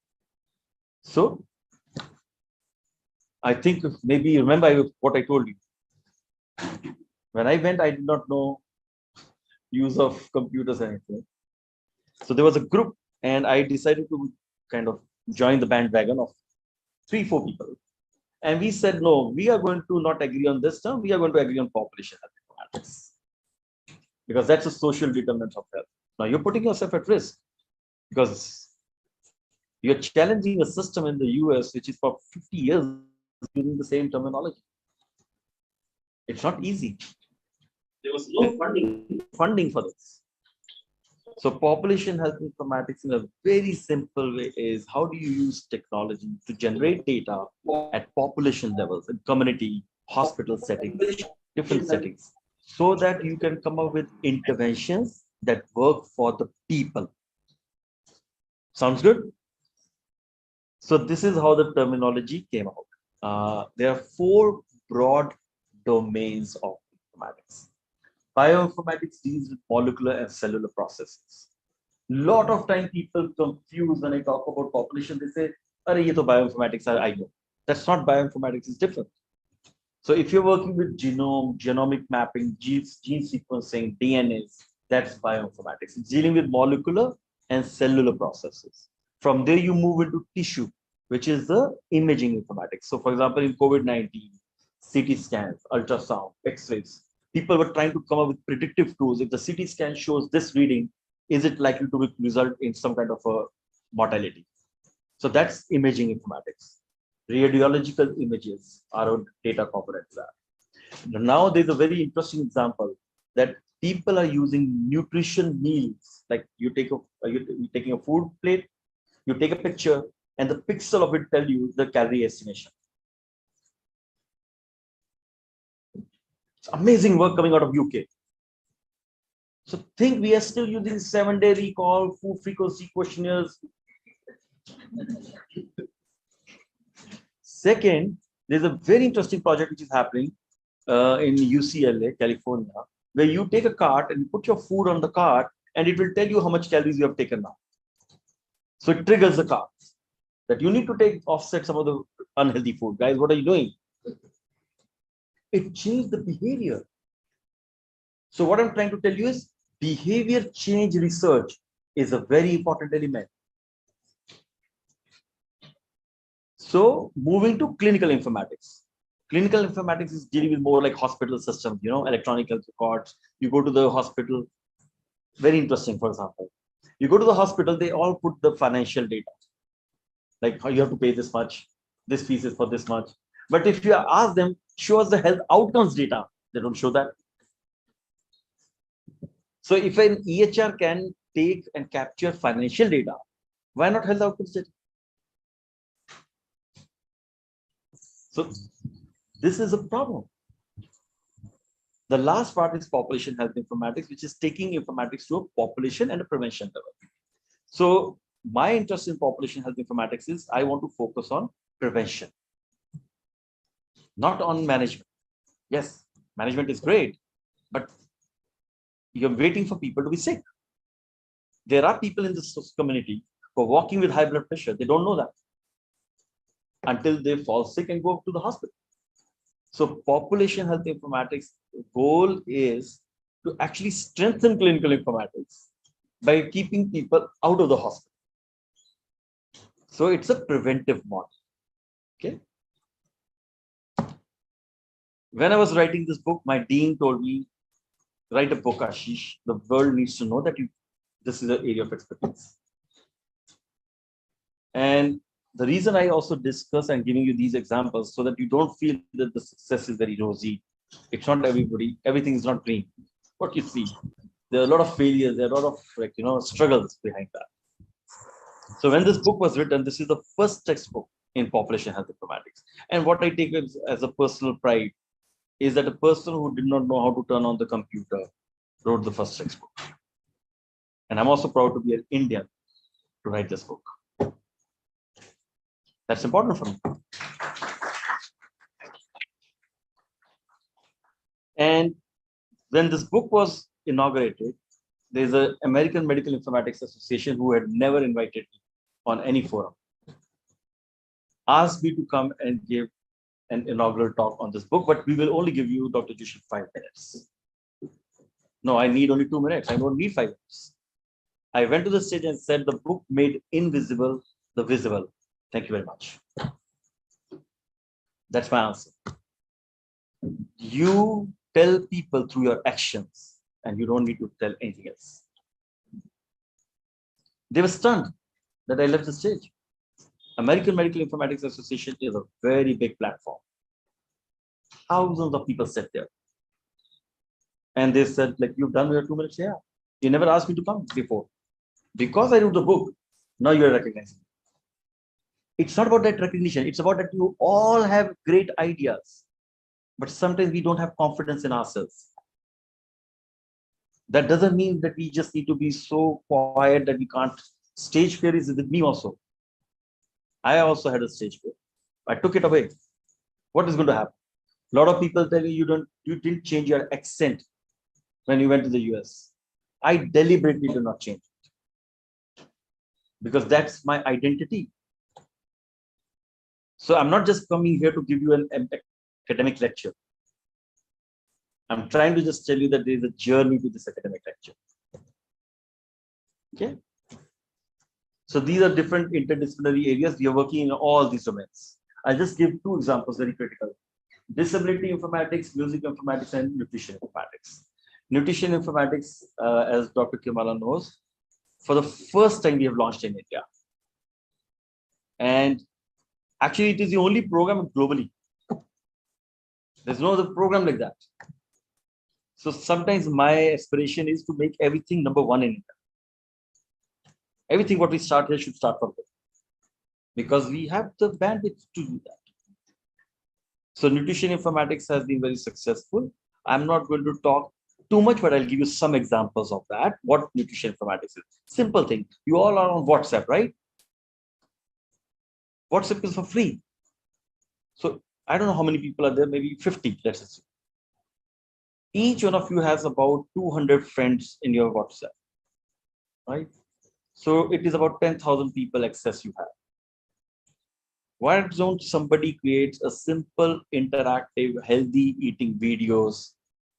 So I think maybe you remember what I told you. When I went, I did not know use of computers or anything. So there was a group, and I decided to kind of join the bandwagon of 3-4 people. And we said, no, we are going to not agree on this term. We are going to agree on population health informatics, because that's a social determinant of health. Now you're putting yourself at risk because you're challenging a system in the US, which is for 50 years using the same terminology. It's not easy. There was no funding for this. So population health informatics in a very simple way is how do you use technology to generate data at population levels in community, hospital settings, different settings, so that you can come up with interventions that work for the people. Sounds good? So this is how the terminology came out. There are 4 broad domains of informatics. Bioinformatics deals with molecular and cellular processes. Lot of time people confuse when I talk about population. They say, "Arey, ye to bioinformatics, I know." That's not bioinformatics. It's different. So if you're working with genome, genomic mapping, gene sequencing, DNAs, that's bioinformatics. It's dealing with molecular and cellular processes. From there, you move into tissue, which is the imaging informatics. So, for example, in COVID-19, CT scans, ultrasound, X-rays. People were trying to come up with predictive tools. If the CT scan shows this reading, is it likely to result in some kind of a mortality? So that's imaging informatics. Radiological images are a data component to that. Now there's a very interesting example that people are using nutrition meals. Like you're taking a food plate, you take a picture, and the pixel of it tell you the calorie estimation. Amazing work coming out of UK. So think we are still using 7-day recall, food frequency questionnaires. Second, there's a very interesting project which is happening in UCLA, California, where you take a cart and you put your food on the cart, and it will tell you how much calories you have taken now. So it triggers the cart that you need to offset some of the unhealthy food. Guys, what are you doing? It changed the behavior. So what I'm trying to tell you is behavior change research is a very important element. So moving to clinical informatics. Clinical informatics is dealing with more like hospital systems, electronic health records. You go to the hospital, very interesting, for example. You go to the hospital, they all put the financial data. Like how you have to pay this much, this fees is for this much. But if you ask them, show us the health outcomes data, they don't show that. So if an EHR can take and capture financial data, why not health outcomes data? So this is a problem. The last part is population health informatics, which is taking informatics to a population and a prevention level. So my interest in population health informatics is I want to focus on prevention, not on management. Yes, management is great, but you're waiting for people to be sick. There are people in this community who are walking with high blood pressure. They don't know that until they fall sick and go to the hospital. So population health informatics, the goal is to actually strengthen clinical informatics by keeping people out of the hospital. So it's a preventive model. Okay. When I was writing this book, my dean told me, write a book, Ashish. The world needs to know that this is an area of expertise. And the reason I also discuss and giving you these examples so that you don't feel that the success is very rosy. It's not everybody, everything is not green. What you see, there are a lot of failures, there are a lot of struggles behind that. So when this book was written, this is the first textbook in population health informatics. And what I take as a personal pride is that a person who did not know how to turn on the computer wrote the first textbook. And I'm also proud to be an Indian to write this book. That's important for me. And when this book was inaugurated, there's an American Medical Informatics Association who had never invited me on any forum, asked me to come and give an inaugural talk on this book, but we will only give you, Dr. Joshi, 5 minutes. No, I need only 2 minutes. I don't need 5 minutes. I went to the stage and said, the book made invisible the visible. Thank you very much. That's my answer. You tell people through your actions, and you don't need to tell anything else. They were stunned that I left the stage. American Medical Informatics Association is a very big platform. Thousands of people sat there. And they said, like, you've done your 2 minutes here. You never asked me to come before. Because I wrote the book, now you're recognizing me. It's not about that recognition. It's about that you all have great ideas. But sometimes we don't have confidence in ourselves. That doesn't mean that we just need to be so quiet that we can't. Stage fear is with me also. I also had a stage fear. I took it away. What is going to happen? A lot of people tell you you didn't change your accent when you went to the US. I deliberately did not change it because that's my identity. So I'm not just coming here to give you an academic lecture. I'm trying to just tell you that there is a journey to this academic lecture. Okay. So these are different interdisciplinary areas. We are working in all these domains. I'll just give 2 examples, very critical. Disability informatics, music informatics, and nutrition informatics. Nutrition informatics, as Dr. Kiranmala knows, for the first time we have launched in India. And actually, it is the only program globally. There's no other program like that. So sometimes my aspiration is to make everything #1 in India. Everything what we start here should start from there. Because we have the bandwidth to do that. So nutrition informatics has been very successful. I'm not going to talk too much, but I'll give you some examples of that. What nutrition informatics is. Simple thing. You all are on WhatsApp, right? WhatsApp is for free. So I don't know how many people are there, maybe 50, let's assume. Each one of you has about 200 friends in your WhatsApp, right? So it is about 10,000 people access you have. Why don't somebody create a simple, interactive, healthy eating videos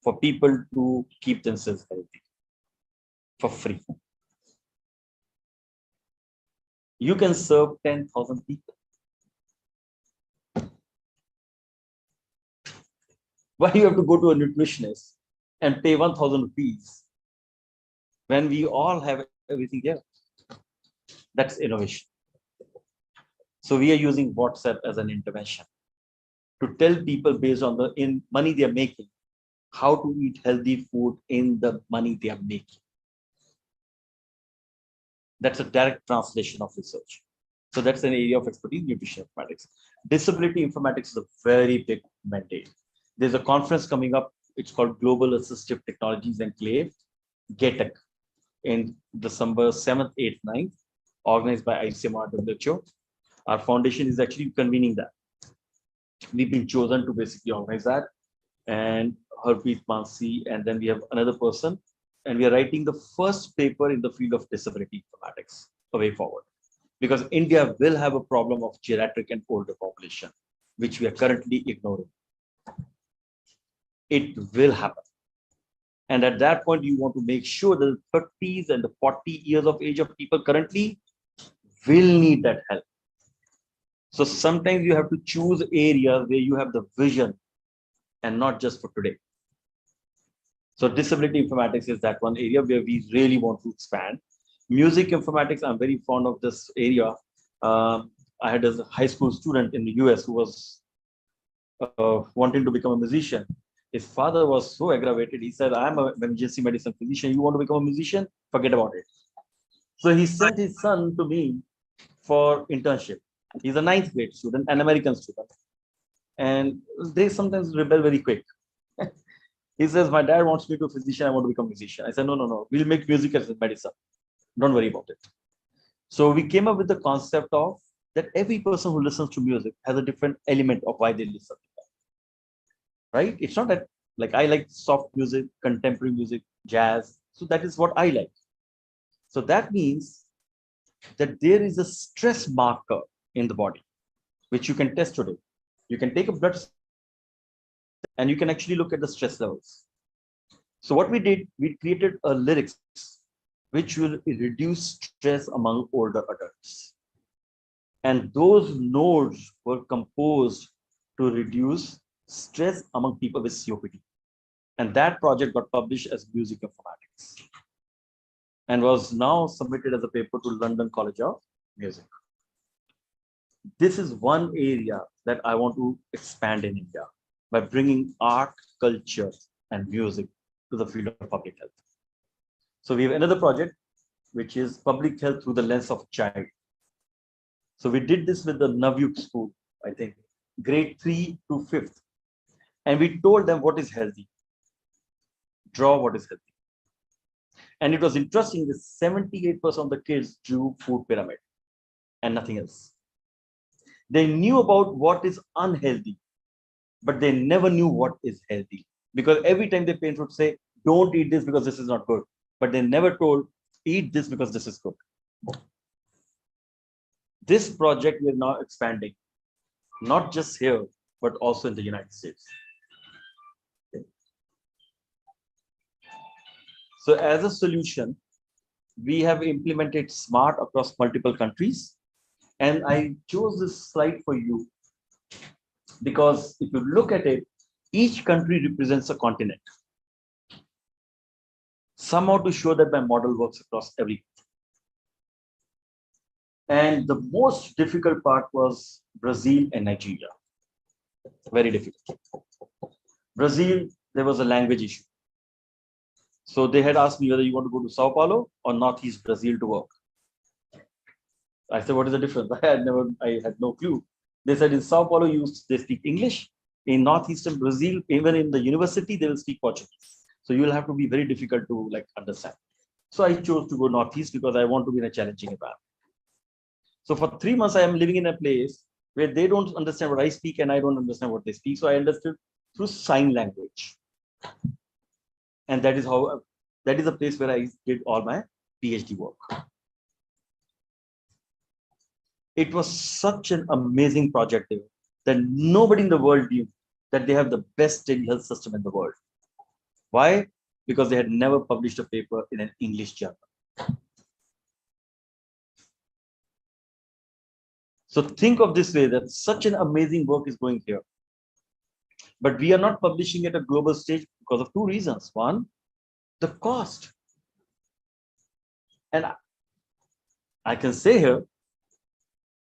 for people to keep themselves healthy for free? You can serve 10,000 people. Why do you have to go to a nutritionist and pay 1,000 rupees when we all have everything here? That's innovation. So we are using WhatsApp as an intervention to tell people based on the money they are making, how to eat healthy food in the money they are making. That's a direct translation of research. So that's an area of expertise, nutrition informatics. Disability informatics is a very big mandate. There's a conference coming up. It's called Global Assistive Technologies Enclave, GATEC, in December 7th, 8th, 9th, organized by ICMR WHO. Our foundation is actually convening that. We've been chosen to basically organize that. And Harpreet Mansi, and then we have another person. And we are writing the first paper in the field of disability informatics, a way forward. Because India will have a problem of geriatric and older population, which we are currently ignoring. It will happen. And at that point, you want to make sure that the 30s and the 40 years of age of people currently will need that help. So sometimes you have to choose areas where you have the vision and not just for today. So disability informatics is that one area where we really want to expand. Music informatics, I'm very fond of this area. I had a high school student in the US who was wanting to become a musician. His father was so aggravated. He said, I'm an emergency medicine physician. You want to become a musician? Forget about it. So he sent his son to me for internship. He's a 9th grade student, an American student. And they sometimes rebel very quick. He says, my dad wants me to be a physician. I want to become a musician. I said, no, no, no. We'll make music as medicine. Don't worry about it. So we came up with the concept of that every person who listens to music has a different element of why they listen to that. Right? It's not that like I like soft music, contemporary music, jazz. So that is what I like. So that means that there is a stress marker in the body, which you can test today. You can take a blood and you can actually look at the stress levels. So what we did, we created a lyrics which will reduce stress among older adults. And those nodes were composed to reduce stress among people with COPD. And that project got published as Music Informatics and was now submitted as a paper to London College of Music. This is one area that I want to expand in India by bringing art, culture, and music to the field of public health. So we have another project, which is public health through the lens of child. So we did this with the Navyuk school, I think, grade 3 to 5th. And we told them what is healthy. Draw what is healthy. And it was interesting that 78% of the kids drew food pyramid and nothing else. They knew about what is unhealthy, but they never knew what is healthy. Because every time their parents would say, don't eat this because this is not good. But they never told, eat this because this is good. This project we are now expanding, not just here, but also in the United States. So as a solution, we have implemented SMART across multiple countries. And I chose this slide for you because if you look at it, each country represents a continent. Somehow to show that my model works across every country. And the most difficult part was Brazil and Nigeria. Very difficult. Brazil, there was a language issue. So they had asked me whether you want to go to Sao Paulo or Northeast Brazil to work. I said, what is the difference? I had no clue. They said in Sao Paulo, they speak English. In Northeastern Brazil, even in the university, they will speak Portuguese. So you will have to be very difficult to understand. So I chose to go Northeast because I want to be in a challenging environment. So for 3 months, I am living in a place where they don't understand what I speak and I don't understand what they speak. So I understood through sign language. And that is a place where I did all my PhD work. It was such an amazing project there that nobody in the world knew that they have the best telehealth system in the world. Why? Because they had never published a paper in an English journal. So think of this way, that such an amazing work is going here. But we are not publishing at a global stage because of 2 reasons. One, the cost. And I can say here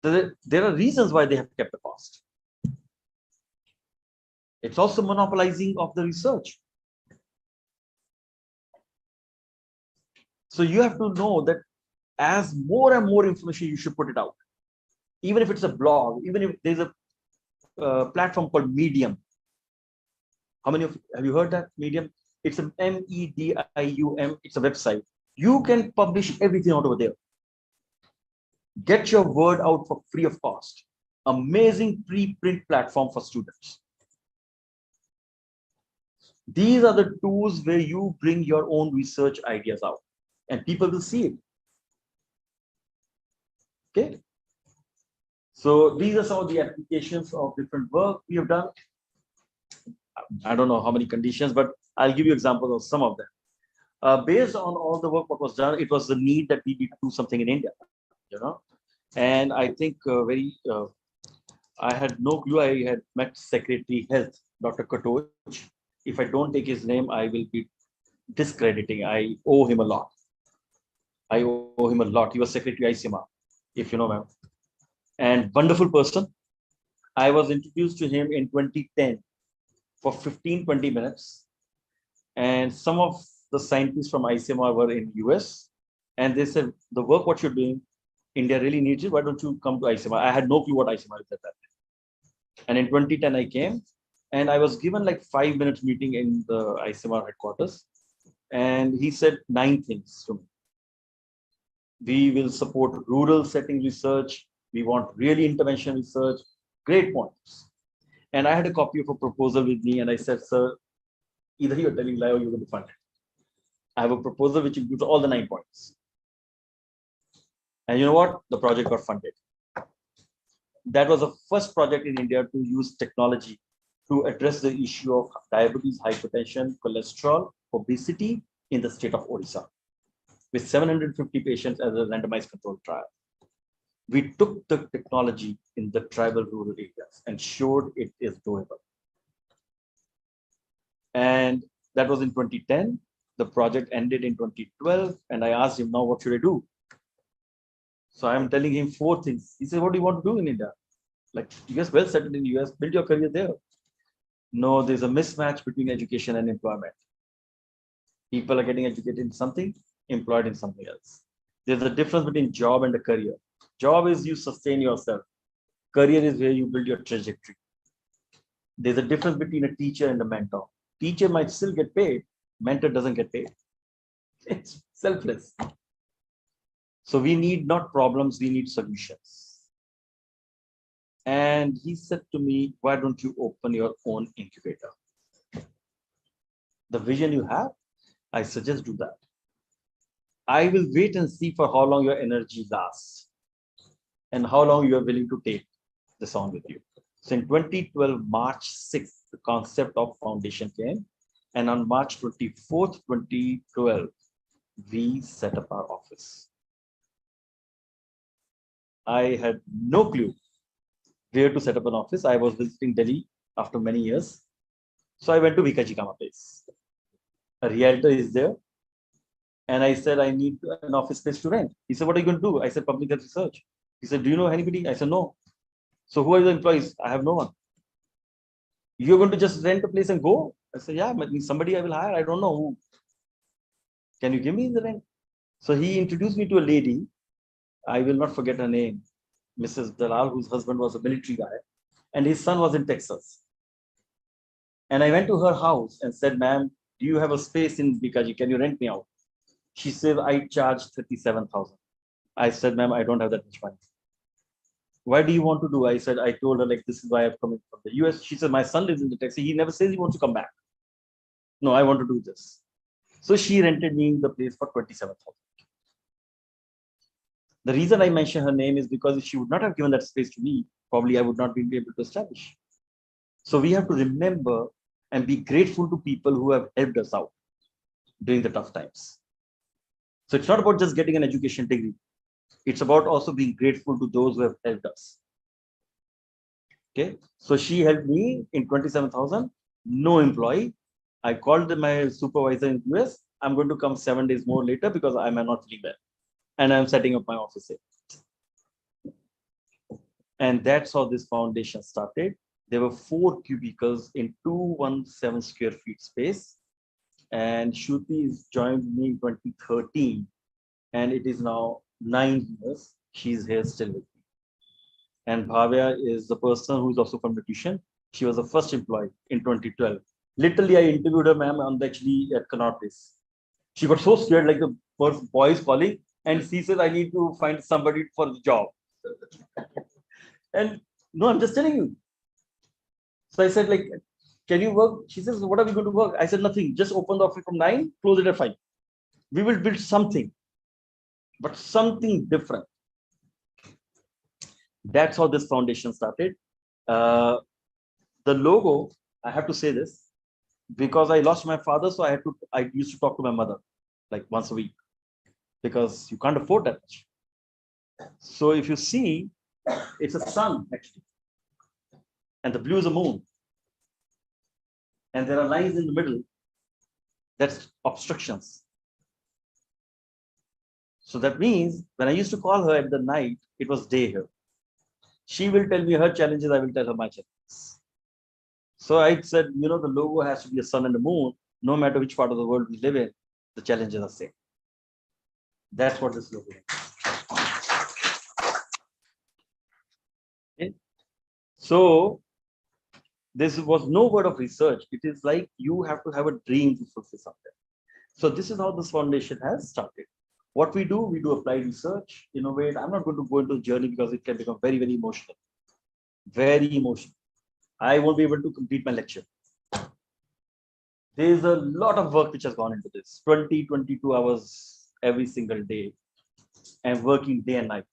that there are reasons why they have kept the cost. It's also monopolizing of the research. So you have to know that as more and more information, you should put it out. Even if it's a blog, even if there's a platform called Medium. How many of you have you heard that Medium? It's a MEDIUM. It's a website. You can publish everything out over there. Get your word out for free of cost. Amazing pre-print platform for students. These are the tools where you bring your own research ideas out and people will see it. Okay. So these are some of the applications of different work we have done. I don't know how many conditions, but I'll give you examples of some of them. Based on all the work what was done, it was the need that we need to do something in India, you know. And I think I had no clue. I had met Secretary Health, Dr. Katoch. If I don't take his name, I will be discrediting. I owe him a lot. I owe him a lot. He was Secretary ICMR, if you know, ma'am. And wonderful person. I was introduced to him in 2010 for 15-20 minutes. And some of the scientists from ICMR were in US. And they said, the work what you're doing, India really needs it. Why don't you come to ICMR? I had no clue what ICMR is at that time. And in 2010, I came and I was given like 5 minutes meeting in the ICMR headquarters. And he said 9 things to me. We will support rural setting research. We want really intervention research. Great points. And I had a copy of a proposal with me and I said, sir, either you're telling lie or you're going to fund it. I have a proposal which includes all the 9 points. And you know what? The project got funded. That was the first project in India to use technology to address the issue of diabetes, hypertension, cholesterol, obesity in the state of Odisha, with 750 patients as a randomized controlled trial. We took the technology in the tribal rural areas and showed it is doable. And that was in 2010. The project ended in 2012. And I asked him, now what should I do? So I'm telling him 4 things. He said, what do you want to do in India? Like, you guys well settled in the US, build your career there. No, there's a mismatch between education and employment. People are getting educated in something, employed in something else. There's a difference between job and a career. Job is you sustain yourself. Career is where you build your trajectory. There's a difference between a teacher and a mentor. Teacher might still get paid. Mentor doesn't get paid. It's selfless. So we need not problems, we need solutions. And he said to me, why don't you open your own incubator? The vision you have, I suggest do that. I will wait and see for how long your energy lasts and how long you are willing to take this on with you. So in 2012, March 6th, the concept of foundation came. And on March 24th, 2012, we set up our office. I had no clue where to set up an office. I was visiting Delhi after many years. So I went to Vikaji Kama place. A realtor is there. And I said, I need an office space to rent. He said, what are you going to do? I said, public health research. He said, do you know anybody? I said, no. So who are the employees? I have no one. You're going to just rent a place and go? I said, yeah, somebody I will hire. I don't know who. Can you give me the rent? So he introduced me to a lady. I will not forget her name, Mrs. Dalal, whose husband was a military guy, and his son was in Texas. And I went to her house and said, ma'am, do you have a space in Bikaji? Can you rent me out? She said, I charge 37,000. I said, ma'am, I don't have that much money. Why do you want to do? I said, I told her, like, this is why I've come from the US. She said, my son lives in the Texas. He never says he wants to come back. No, I want to do this. So she rented me the place for 27,000. The reason I mention her name is because if she would not have given that space to me, probably I would not be able to establish. So we have to remember and be grateful to people who have helped us out during the tough times. So it's not about just getting an education degree. It's about also being grateful to those who have helped us. Okay. So she helped me in 27,000, no employee. I called my supervisor in US. I'm going to come 7 days more later because I may not feeling well. And I'm setting up my office here. And that's how this foundation started. There were 4 cubicles in 217 square feet space. And Shruti is joined me in 2013. And it is now 9 years. She's here still with me. And Bhavya is the person who is also from nutrition. She was the first employee in 2012. Literally, I interviewed her, ma'am, on actually at Connaught Place. She got so scared, like the first boy is calling. And she says, I need to find somebody for the job. And no, I'm just telling you. So I said, like, can you work? She says, what are we going to work? I said, nothing. Just open the office from 9, close it at 5. We will build something, but something different. That's how this foundation started. The logo, I have to say this. because I lost my father, so I used to talk to my mother like once a week because you can't afford that much. So if you see, it's a sun actually, and the blue is a moon, and there are lines in the middle. That's obstructions. So that means when I used to call her at the night, it was day here. She will tell me her challenges, I will tell her my challenges. So I said, the logo has to be a sun and a moon. No matter which part of the world we live in, the challenges are the same. That's what this logo is. Okay. So this was no word of research. It is like you have to have a dream to fulfill something. So this is how this foundation has started. What we do applied research, innovate. I'm not going to go into the journey because it can become very, very emotional. Very emotional. I won't be able to complete my lecture. There is a lot of work which has gone into this. 20, 22 hours every single day and working day and night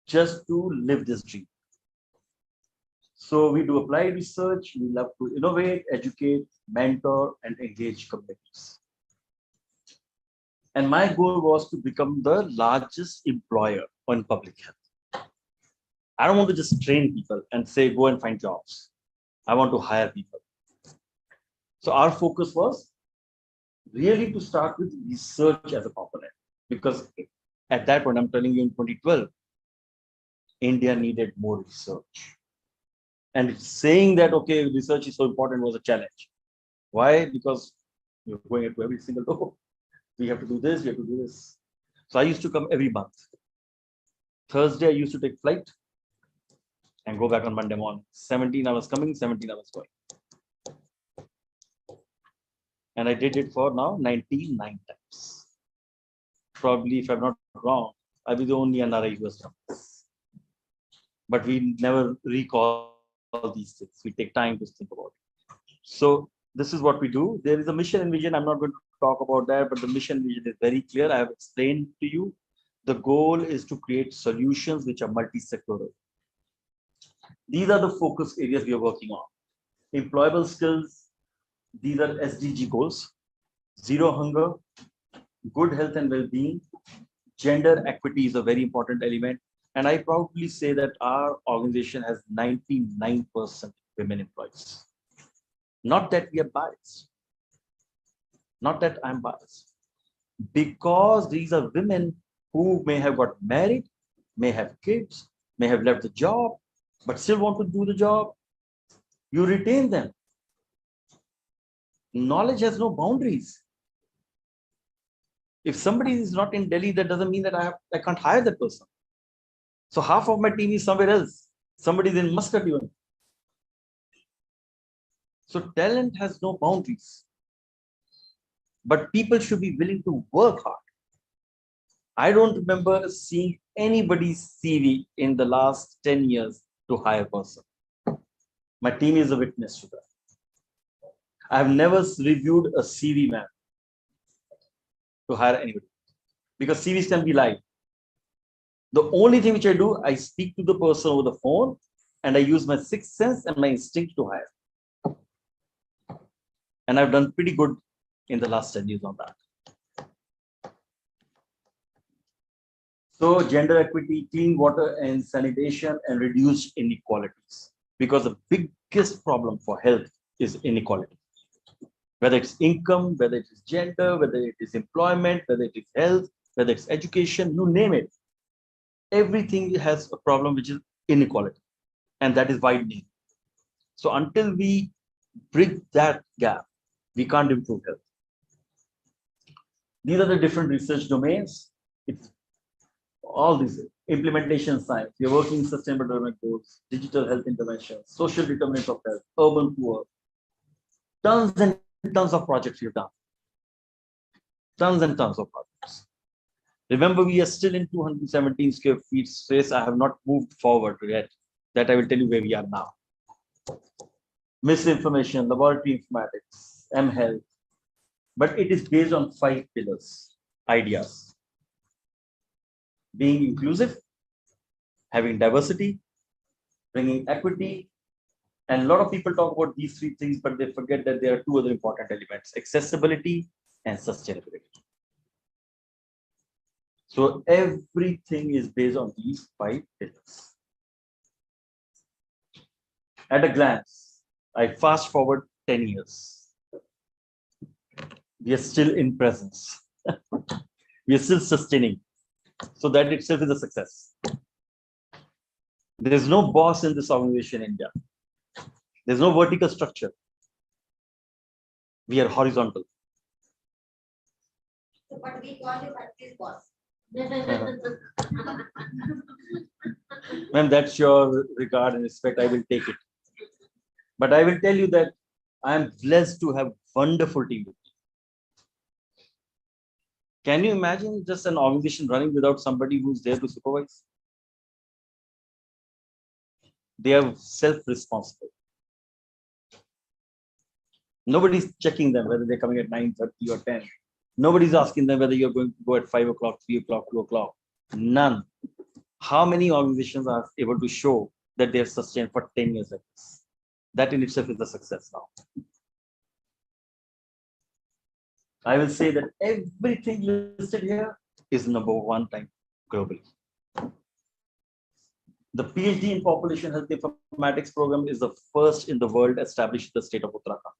just to live this dream. So we do applied research. We love to innovate, educate, mentor, and engage communities. And my goal was to become the largest employer on public health. I don't want to just train people and say, go and find jobs. I want to hire people. So our focus was really to start with research as a component, because at that point, I'm telling you in 2012, India needed more research. And saying that, okay, research is so important was a challenge. Why? Because you're going into every single door. We have to do this, we have to do this. So I used to come every month. Thursday, I used to take flight and go back on Monday morning. 17 hours coming, 17 hours going. And I did it for now 99 times. Probably, if I'm not wrong, I'll be the only NRI who has done this. But we never recall these things. We take time to think about it. So this is what we do. There is a mission and vision. I'm not going to talk about that, but the mission and vision is very clear. I have explained to you. The goal is to create solutions which are multi-sectoral. These are the focus areas we are working on. Employable skills. These are SDG goals. Zero hunger, good health and well-being. Gender equity is a very important element. And I proudly say that our organization has 99% women employees. Not that we are biased. Not that I'm biased. Because these are women who may have got married, may have kids, may have left the job, but still want to do the job. You retain them. Knowledge has no boundaries. If somebody is not in Delhi, that doesn't mean that I can't hire that person. So half of my team is somewhere else. Somebody is in Muscat even. So talent has no boundaries. But people should be willing to work hard. I don't remember seeing anybody's CV in the last 10 years to hire a person. My team is a witness to that. I have never reviewed a CV, man, to hire anybody, because CVs can be live. The only thing which I do, I speak to the person over the phone and I use my sixth sense and my instinct to hire. And I've done pretty good in the last 10 years on that. So gender equity, clean water and sanitation, and reduced inequalities. Because the biggest problem for health is inequality. Whether it's income, whether it is gender, whether it is employment, whether it is health, whether it's education, you name it. Everything has a problem which is inequality, and that is widening. So until we bridge that gap, we can't improve health. These are the different research domains. It's all these implementation science. We're working in sustainable development goals, digital health interventions, social determinants of health, urban poor. Tons and tons of projects we've done. Tons and tons of projects. Remember, we are still in 217 square feet space. I have not moved forward yet. That I will tell you where we are now. Misinformation, laboratory informatics, M-Health. But it is based on 5 pillars, ideas. Being inclusive, having diversity, bringing equity, And a lot of people talk about these three things, but they forget that there are two other important elements: accessibility and sustainability. So everything is based on these 5 pillars. At a glance, I fast forward 10 years. We are still in presence. We are still sustaining. So that itself is a success. There's no boss in this organization in India. There's no vertical structure. We are horizontal. But we call you practice boss. Ma'am, that's your regard and respect. I will take it. But I will tell you that I am blessed to have wonderful team with me. Can you imagine just an organization running without somebody who's there to supervise? They are self-responsible. Nobody's checking them whether they're coming at 9:30 or 10. Nobody's asking them whether you're going to go at 5 o'clock, 3 o'clock, 2 o'clock. None. How many organizations are able to show that they have sustained for 10 years like this? That in itself is a success now. I will say that everything listed here is #1 time globally. The PhD in Population Health Informatics program is the first in the world established in the state of Uttarakhand.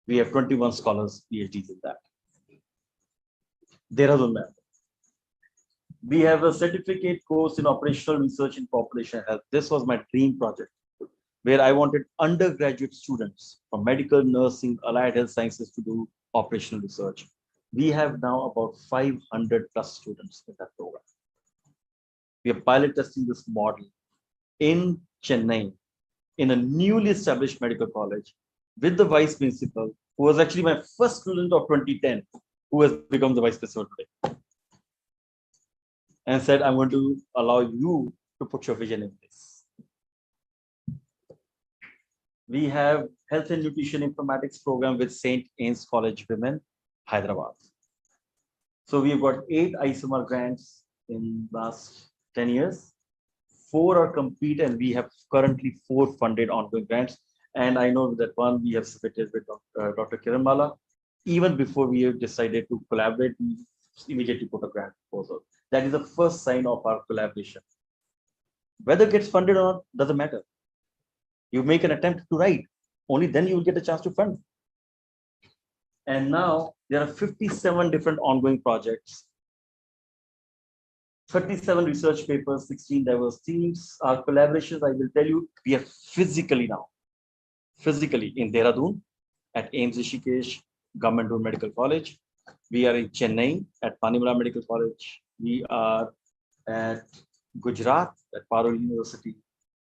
We have 21 scholars, PhDs in that. Dehradun mein. We have a certificate course in operational research in population health. This was my dream project, where I wanted undergraduate students from medical, nursing, allied health sciences to do operational research. We have now about 500 plus students in that program. We are pilot testing this model in Chennai, in a newly established medical college, with the vice principal, who was actually my first student of 2010, who has become the vice principal today, and said, I'm going to allow you to put your vision in this. We have Health and Nutrition Informatics program with St. Anne's College Women, Hyderabad. So we've got 8 isomer grants in last 10 years. 4 are complete, and we have currently 4 funded ongoing grants. And I know that one we have submitted with Dr. Kiranmala. Even before we have decided to collaborate, we immediately put a grant proposal. That is the first sign of our collaboration. Whether it gets funded or not, doesn't matter. You make an attempt to write, only then you will get a chance to fund. And now there are 57 different ongoing projects, 37 research papers, 16 diverse teams. Our collaborations, I will tell you, we are physically in Dehradun at AIIMS Rishikesh Government Medical College. We are in Chennai at Panimala Medical College. We are at Gujarat at Parul University.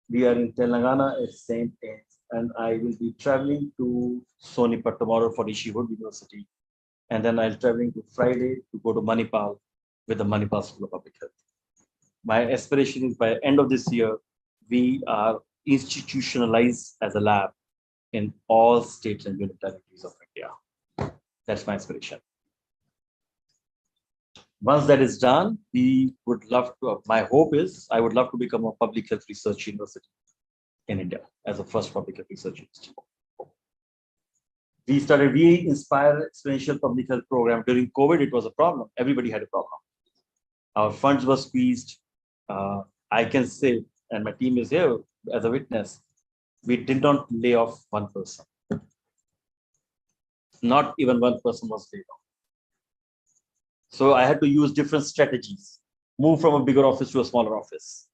We are in Telangana at St. Anne's, and I will be traveling to Sonipat tomorrow for Rishi Hood University. And then I'll traveling to Friday to go to Manipal with the Manipal School of Public Health. My aspiration is by end of this year, we are institutionalized as a lab in all states and union territories of India. That's my aspiration. Once that is done, we would love to, my hope is, I would love to become a public health research university in India as a first public health research institute. We inspire experiential public health program. During COVID, it was a problem. Everybody had a problem. Our funds were squeezed. I can say, and my team is here as a witness, we did not lay off one person. Not even one person was laid off. So I had to use different strategies. Move from a bigger office to a smaller office.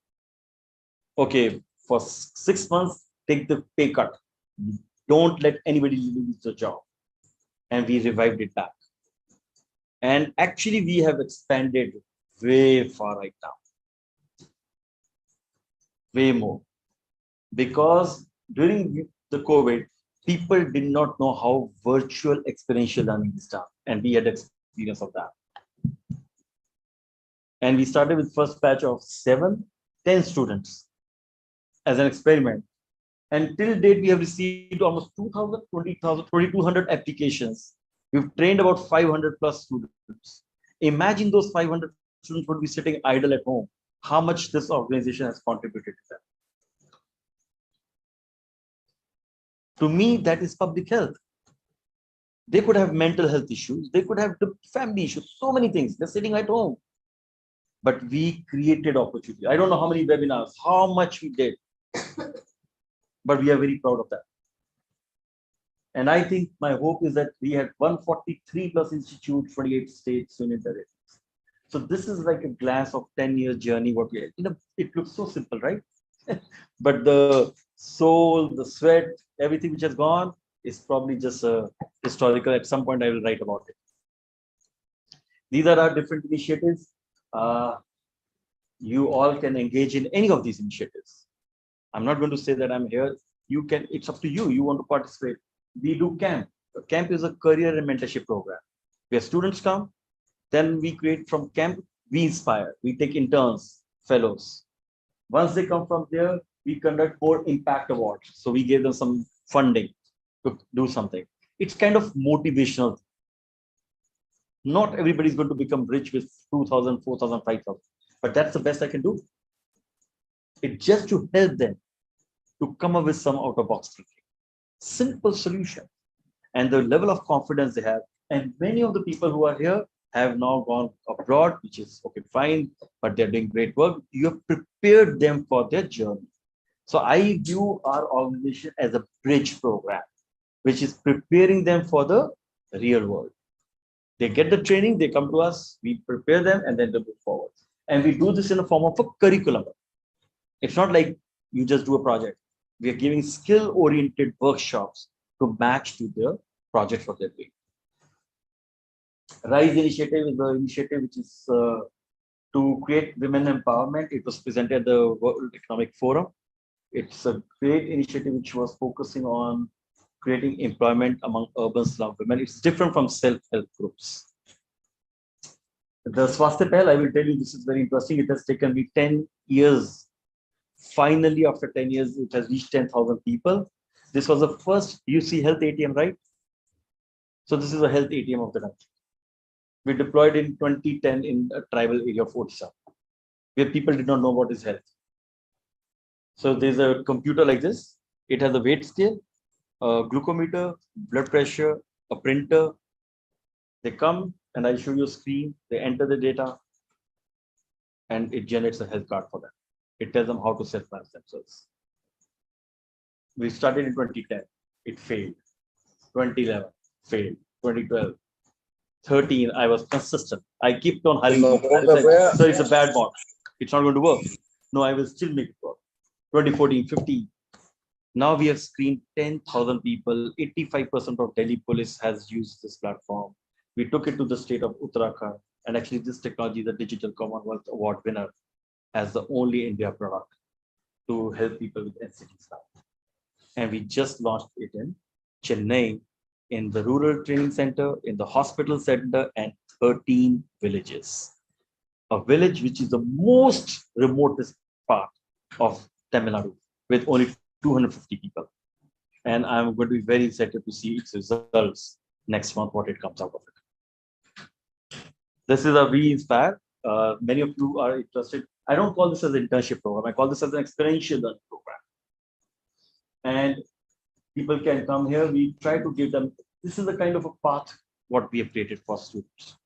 Okay, for 6 months, take the pay cut. Don't let anybody lose the job. And we revived it back. And actually, we have expanded way far right now. Way more. Because during the COVID, people did not know how virtual experiential learning is done. And we had experience of that. And we started with first batch of 7, 10 students as an experiment. And till date, we have received almost 2,000, 20,000, 2,200 applications. We've trained about 500 plus students. Imagine those 500 students would be sitting idle at home. How much this organization has contributed to them. To me, that is public health. They could have mental health issues. They could have family issues, so many things. They're sitting at home. But we created opportunity. I don't know how many webinars, how much we did, but we are very proud of that. And I think my hope is that we had 143 plus institutes, 28 states, union territories. So this is like a glass of 10-year journey. What we, it looks so simple, right? But the soul, the sweat, everything which has gone is probably just historical. At some point, I will write about it. These are our different initiatives. You all can engage in any of these initiatives. I'm not going to say that I'm here. You can, it's up to you. You want to participate. We do camp. A camp is a career and mentorship program where students come. Then we create from camp, we inspire. We take interns, fellows. Once they come from there, we conduct more impact awards. So we gave them some funding to do something. It's kind of motivational. Not everybody is going to become rich with 2,000, 4,000, 5,000. But that's the best I can do. It's just to help them to come up with some out-of-box thinking. Simple solution. And the level of confidence they have. And many of the people who are here have now gone abroad, which is okay, fine, but they're doing great work. You have prepared them for their journey. So I view our organization as a bridge program, which is preparing them for the real world. They get the training, they come to us, we prepare them, and then they move forward. And we do this in a form of a curriculum. It's not like you just do a project. We are giving skill-oriented workshops to match to the project what they're doing. RISE initiative is the initiative which is to create women empowerment. It was presented at the World Economic Forum. It's a great initiative which was focusing on creating employment among urban slum women. It's different from self-help groups. The Swasthya Pehl, I will tell you, this is very interesting. It has taken me 10 years. Finally, after 10 years, it has reached 10,000 people. This was the first, you see health ATM, right? So this is a health ATM of the country. We deployed in 2010 in a tribal area of Odisha, where people did not know what is health. So there's a computer like this. It has a weight scale, a glucometer, blood pressure, a printer. They come and I show you a screen. They enter the data and it generates a health card for them. It tells them how to self-manage themselves. We started in 2010. It failed. 2011 failed. 2012. 13, I was consistent. I kept on hiring people. So it's a bad model. It's not going to work. No, I will still make it work. 2014, 15. Now we have screened 10,000 people. 85% of Delhi police has used this platform. We took it to the state of Uttarakhand. And actually this technology is a Digital Commonwealth Award winner as the only India product to help people with NCTs now. And we just launched it in Chennai, in the rural training center, in the hospital center, and 13 villages. A village which is the most remotest part of Tamil Nadu, with only 250 people. And I'm going to be very excited to see its results next month, what it comes out of it. This is a We Inspire. Many of you are interested. I don't call this as an internship program. I call this as an experiential learning program. And people can come here. We try to give them, this is the kind of a path what we have created for students.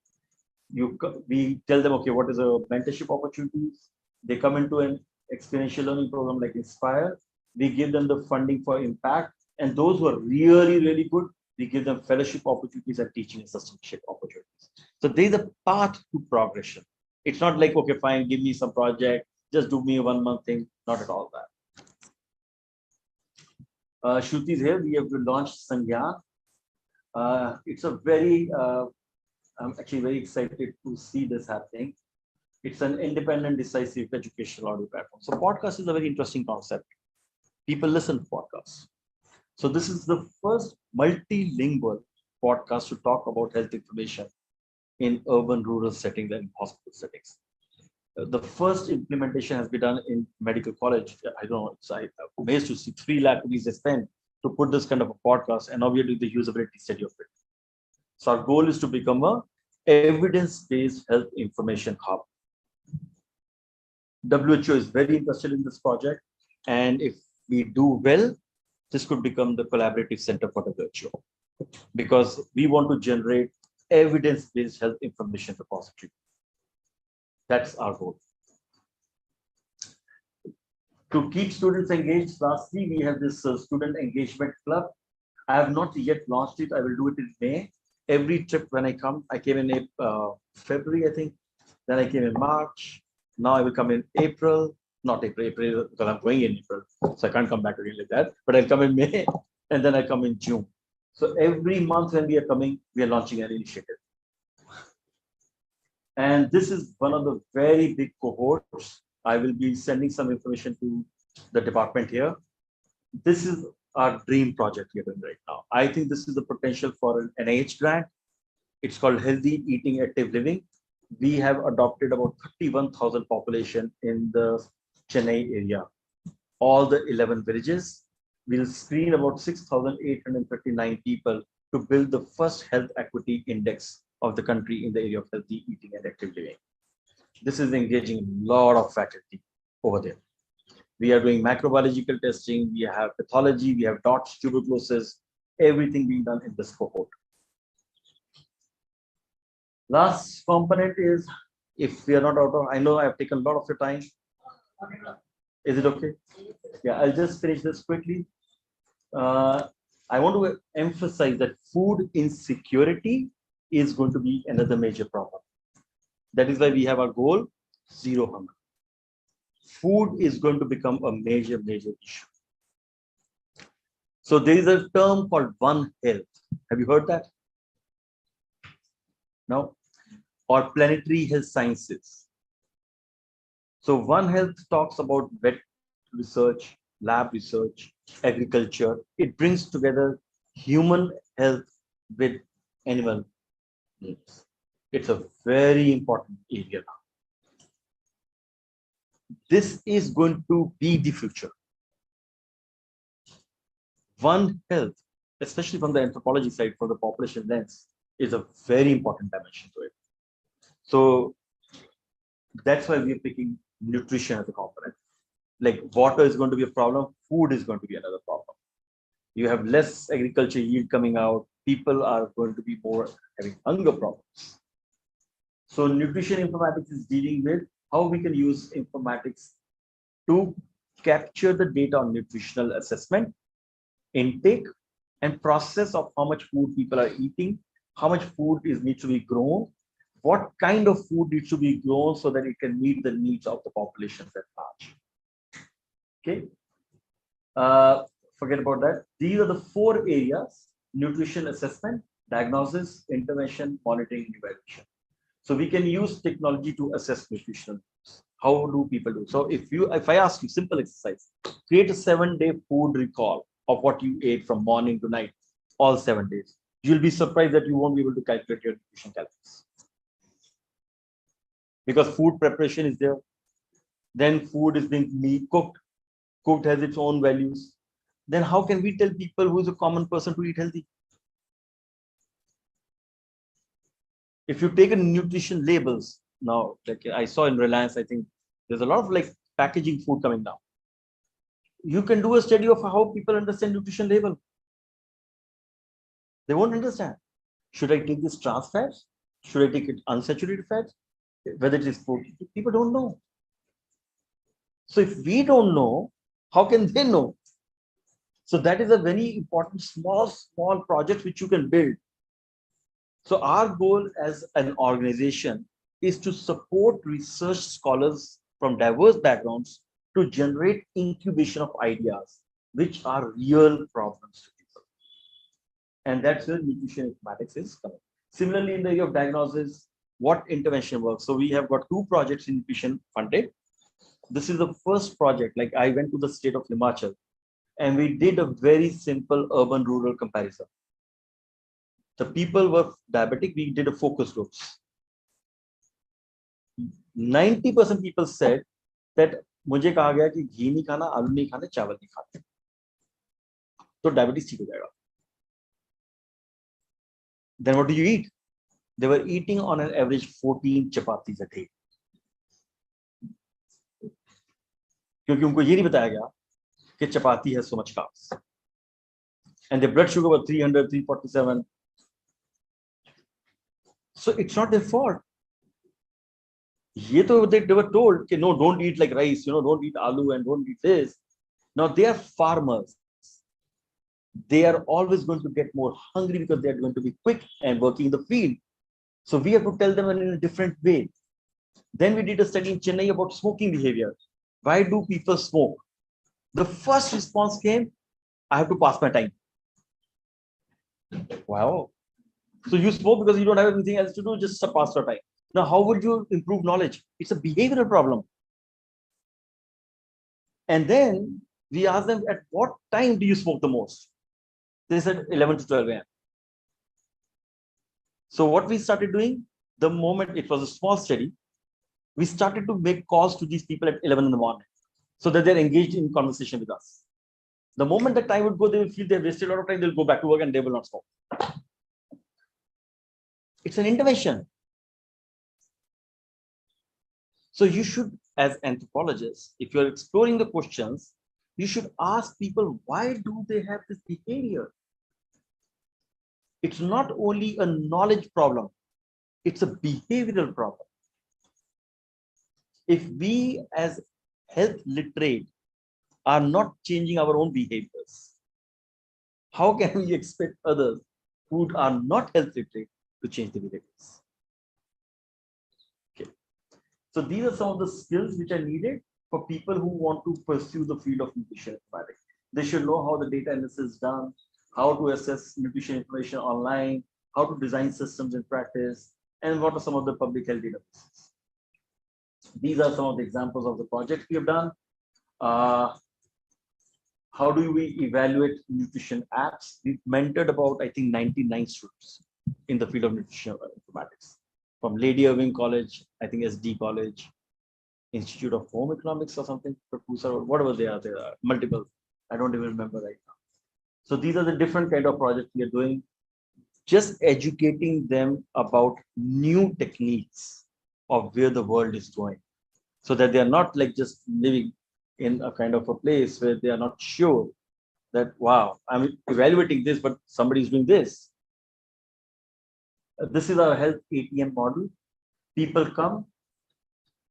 We tell them, okay, what is a mentorship opportunities? They come into an experiential learning program like Inspire. We give them the funding for impact. And those who are really, really good, we give them fellowship opportunities and teaching assistantship opportunities. So there's a path to progression. It's not like, okay, fine, give me some project, just do me a 1 month thing. Not at all that. Shruti is here. We have launched Sangyan. It's a very, I'm actually very excited to see this happening. It's an independent, decisive educational audio platform. So podcast is a very interesting concept. People listen to podcasts. So this is the first multilingual podcast to talk about health information in urban, rural settings and hospital settings. The first implementation has been done in medical college. I don't know, I'm amazed to see 3 lakh rupees they spent to put this kind of a podcast, and now we are doing the usability study of it. So our goal is to become a evidence-based health information hub. WHO is very interested in this project, and if we do well, this could become the collaborative center for WHO, because we want to generate evidence-based health information repository. That's our goal. To keep students engaged, lastly, we have this student engagement club. I have not yet launched it. I will do it in May. Every trip when I come, I came in February, I think. Then I came in March. Now I will come in April. Not April, because I'm going in April. So I can't come back again like that. But I'll come in May, and then I come in June. So every month when we are coming, we are launching an initiative. And this is one of the very big cohorts. I will be sending some information to the department here. This is our dream project we are doing right now. I think this is the potential for an NIH grant. It's called Healthy Eating Active Living. We have adopted about 31,000 population in the Chennai area, all the 11 villages. We'll screen about 6,839 people to build the first health equity index of the country in the area of healthy eating and active living. This is engaging a lot of faculty over there. We are doing microbiological testing, we have pathology, we have DOTS, tuberculosis, everything being done in this cohort. Last component is, if we are not out of, I know I've taken a lot of your time. Is it okay? Yeah, I'll just finish this quickly. I want to emphasize that food insecurity is going to be another major problem. That is why we have our goal, zero hunger. Food is going to become a major issue. So there is a term called One Health. Have you heard that? No? Or planetary health sciences. So One Health talks about vet research, lab research, agriculture. It brings together human health with animal needs. It's a very important area now. This is going to be the future. One Health, especially from the anthropology side, from the population lens, is a very important dimension to it. So that's why we are picking nutrition as a component. Like water is going to be a problem, food is going to be another problem. You have less agriculture yield coming out, people are going to be more having hunger problems. So nutrition informatics is dealing with how we can use informatics to capture the data on nutritional assessment, intake, and process of how much food people are eating, how much food needs to be grown, what kind of food needs to be grown so that it can meet the needs of the populations at large. Okay. Forget about that. These are the 4 areas: nutrition assessment, diagnosis, intervention, monitoring, and evaluation. So we can use technology to assess nutritional needs. How do people do? So if I ask you simple exercise, create a 7-day food recall of what you ate from morning to night, all 7 days. You'll be surprised that you won't be able to calculate your nutrition calories. Because food preparation is there. Then food is being cooked. Cooked has its own values. Then how can we tell people who is a common person to eat healthy? If you take a nutrition labels now, like I saw in Reliance, I think there's a lot of like packaging food coming now. You can do a study of how people understand nutrition label. They won't understand. Should I take this trans fats? Should I take it unsaturated fats? Whether it is food, people don't know. So if we don't know, how can they know? So that is a very important small project which you can build. So our goal as an organization is to support research scholars from diverse backgrounds to generate incubation of ideas, which are real problems to people. And that's where nutrition informatics is coming. Similarly, in the area of diagnosis, what intervention works? So we have got 2 projects in nutrition funded. This is the first project. Like I went to the state of Himachal and we did a very simple urban-rural comparison. The people were diabetic. We did a focus groups. 90% people said that मुझे कहा गया कि घी नहीं खाना, आलू नहीं खाने, चावल नहीं खाने, तो diabetes ठीक हो जाएगा. Then what do you eat? They were eating on an average 14 chapatis a day. क्योंकि उनको ये नहीं बताया गया कि चपाती है so much carbs. and their blood sugar was 300, 347. So it's not their fault. They were told, okay, no, don't eat like rice, don't eat aloo and don't eat this. Now they are farmers. They are always going to get more hungry because they are going to be quick and working in the field. So we have to tell them in a different way. Then we did a study in Chennai about smoking behavior. Why do people smoke? The first response came, I have to pass my time. Wow. So you smoke because you don't have anything else to do, just pass your time. Now, how would you improve knowledge? It's a behavioral problem. And then we asked them, at what time do you smoke the most? They said 11 to 12 a.m. So what we started doing, the moment it was a small study, we started to make calls to these people at 11 in the morning so that they're engaged in conversation with us. The moment the time would go, they will feel they wasted a lot of time, they'll go back to work and they will not smoke. It's an intervention. So you should, as anthropologists, if you're exploring the questions, you should ask people, why do they have this behavior? It's not only a knowledge problem, it's a behavioral problem. If we as health literate are not changing our own behaviors, how can we expect others who are not health literate to change the behaviors? Okay. So these are some of the skills which are needed for people who want to pursue the field of nutrition informatics. They should know how the data analysis is done, how to assess nutrition information online, how to design systems in practice, and what are some of the public health databases. These are some of the examples of the projects we have done. How do we evaluate nutrition apps? We've mentored about, I think, 99 students in the field of nutrition informatics. From Lady Irving College, I think SD College, Institute of Home Economics or something, whatever they are, there are multiple. I don't even remember right now. So these are the different kind of projects we are doing, just educating them about new techniques of where the world is going, so that they are not like just living in a kind of a place where they are not sure that, wow, I'm evaluating this, but somebody is doing this. This is our health ATM model. People come,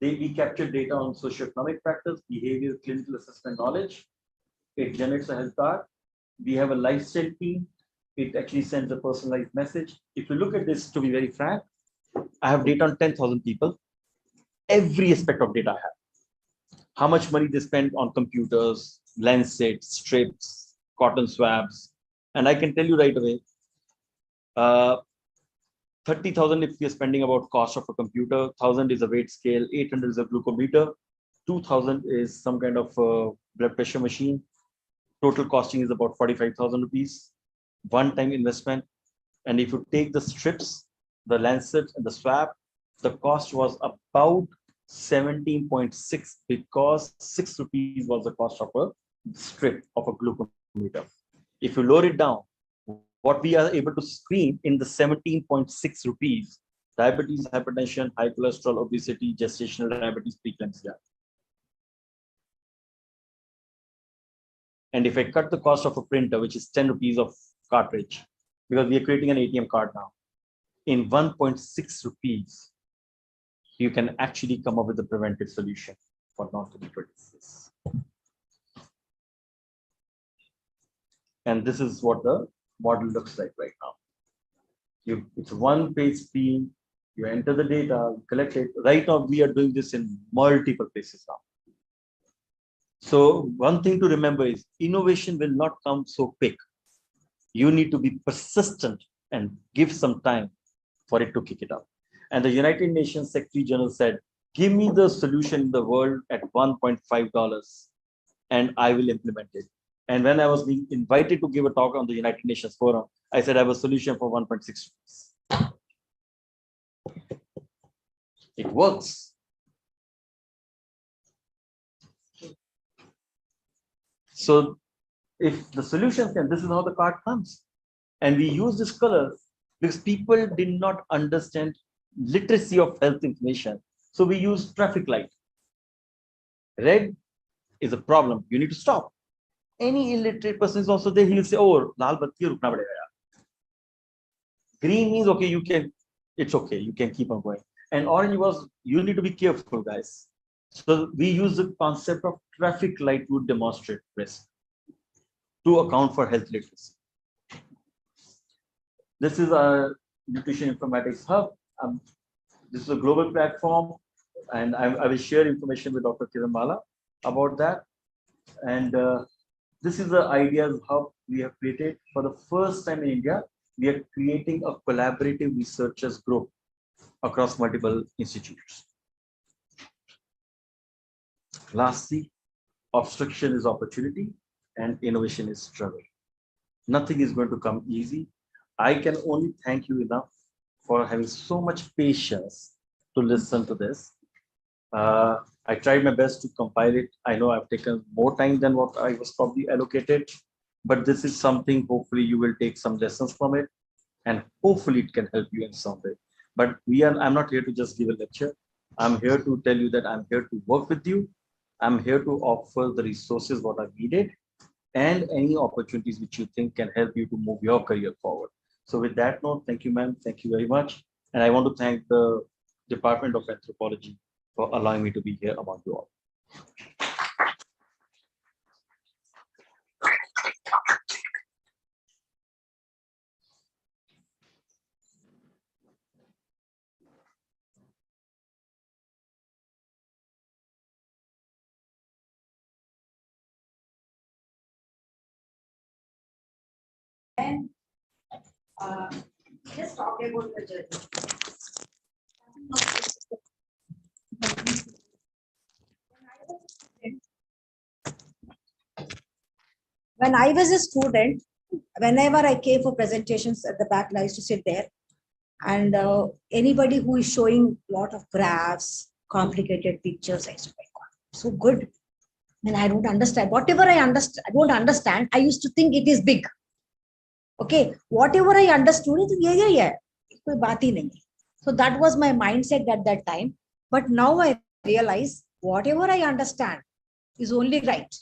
we capture data on socioeconomic factors, behavior, clinical assessment knowledge. It generates a health card. We have a lifestyle team. It actually sends a personalized message. If you look at this, to be very frank, I have data on 10,000 people. Every aspect of data I have. How much money they spend on computers, lancets, strips, cotton swabs. And I can tell you right away, 30,000 if we are spending about cost of a computer, 1,000 is a weight scale, 800 is a glucometer, 2,000 is some kind of blood pressure machine. Total costing is about 45,000 rupees, one-time investment. And if you take the strips, the lancet and the swab, the cost was about 17.6 because 6 rupees was the cost of a strip of a glucometer. If you lower it down, what we are able to screen in the 17.6 rupees, diabetes, hypertension, high cholesterol, obesity, gestational diabetes, preeclampsia. And if I cut the cost of a printer, which is 10 rupees of cartridge, because we are creating an ATM card now, in 1.6 rupees, you can actually come up with a preventive solution for non-communicable diseases. And this is what the model looks like right now. It's a one-page screen. You enter the data, collect it. Right now, we are doing this in multiple places now. So one thing to remember is innovation will not come so quick. You need to be persistent and give some time for it to kick it up. And the United Nations Secretary General said, give me the solution in the world at $1.5 and I will implement it. And when I was being invited to give a talk on the United Nations Forum, I said I have a solution for 1.6 rupees. It works. So if the solution can, this is how the card comes. And we use this color because people did not understand literacy of health information. So we use traffic light. Red is a problem. You need to stop. Any illiterate person is also there. He will say, "Oh, lal batti rukna padega yaar." Green means okay, you can. It's okay, you can keep on going. And orange was, you need to be careful, guys. So we use the concept of traffic light to demonstrate risk to account for health literacy. This is our nutrition informatics hub. This is a global platform, and I will share information with Dr. Kiranmala about that. And this is the ideas hub we have created for the first time in India. We are creating a collaborative researchers group across multiple institutes. Lastly, obstruction is opportunity and innovation is struggle. Nothing is going to come easy. I can only thank you enough for having so much patience to listen to this. I tried my best to compile it. I know I've taken more time than what I was probably allocated, but this is something hopefully you will take some lessons from it, and hopefully it can help you in some way. But I'm not here to just give a lecture. I'm here to tell you that I'm here to work with you. I'm here to offer the resources what are needed and any opportunities which you think can help you to move your career forward. So with that note, thank you, ma'am. Thank you very much. And I want to thank the Department of Anthropology for allowing me to be here among you all. And just talk about the journey. When I was a student, whenever I came for presentations at the back, I used to sit there, and anybody who is showing a lot of graphs, complicated pictures, I used to, "My God, so good." And I don't understand. Whatever I don't understand, I used to think it is big. Okay, whatever I understood is yeah. Koi baat hi nahi. So that was my mindset at that time. But now I realize whatever I understand is only right.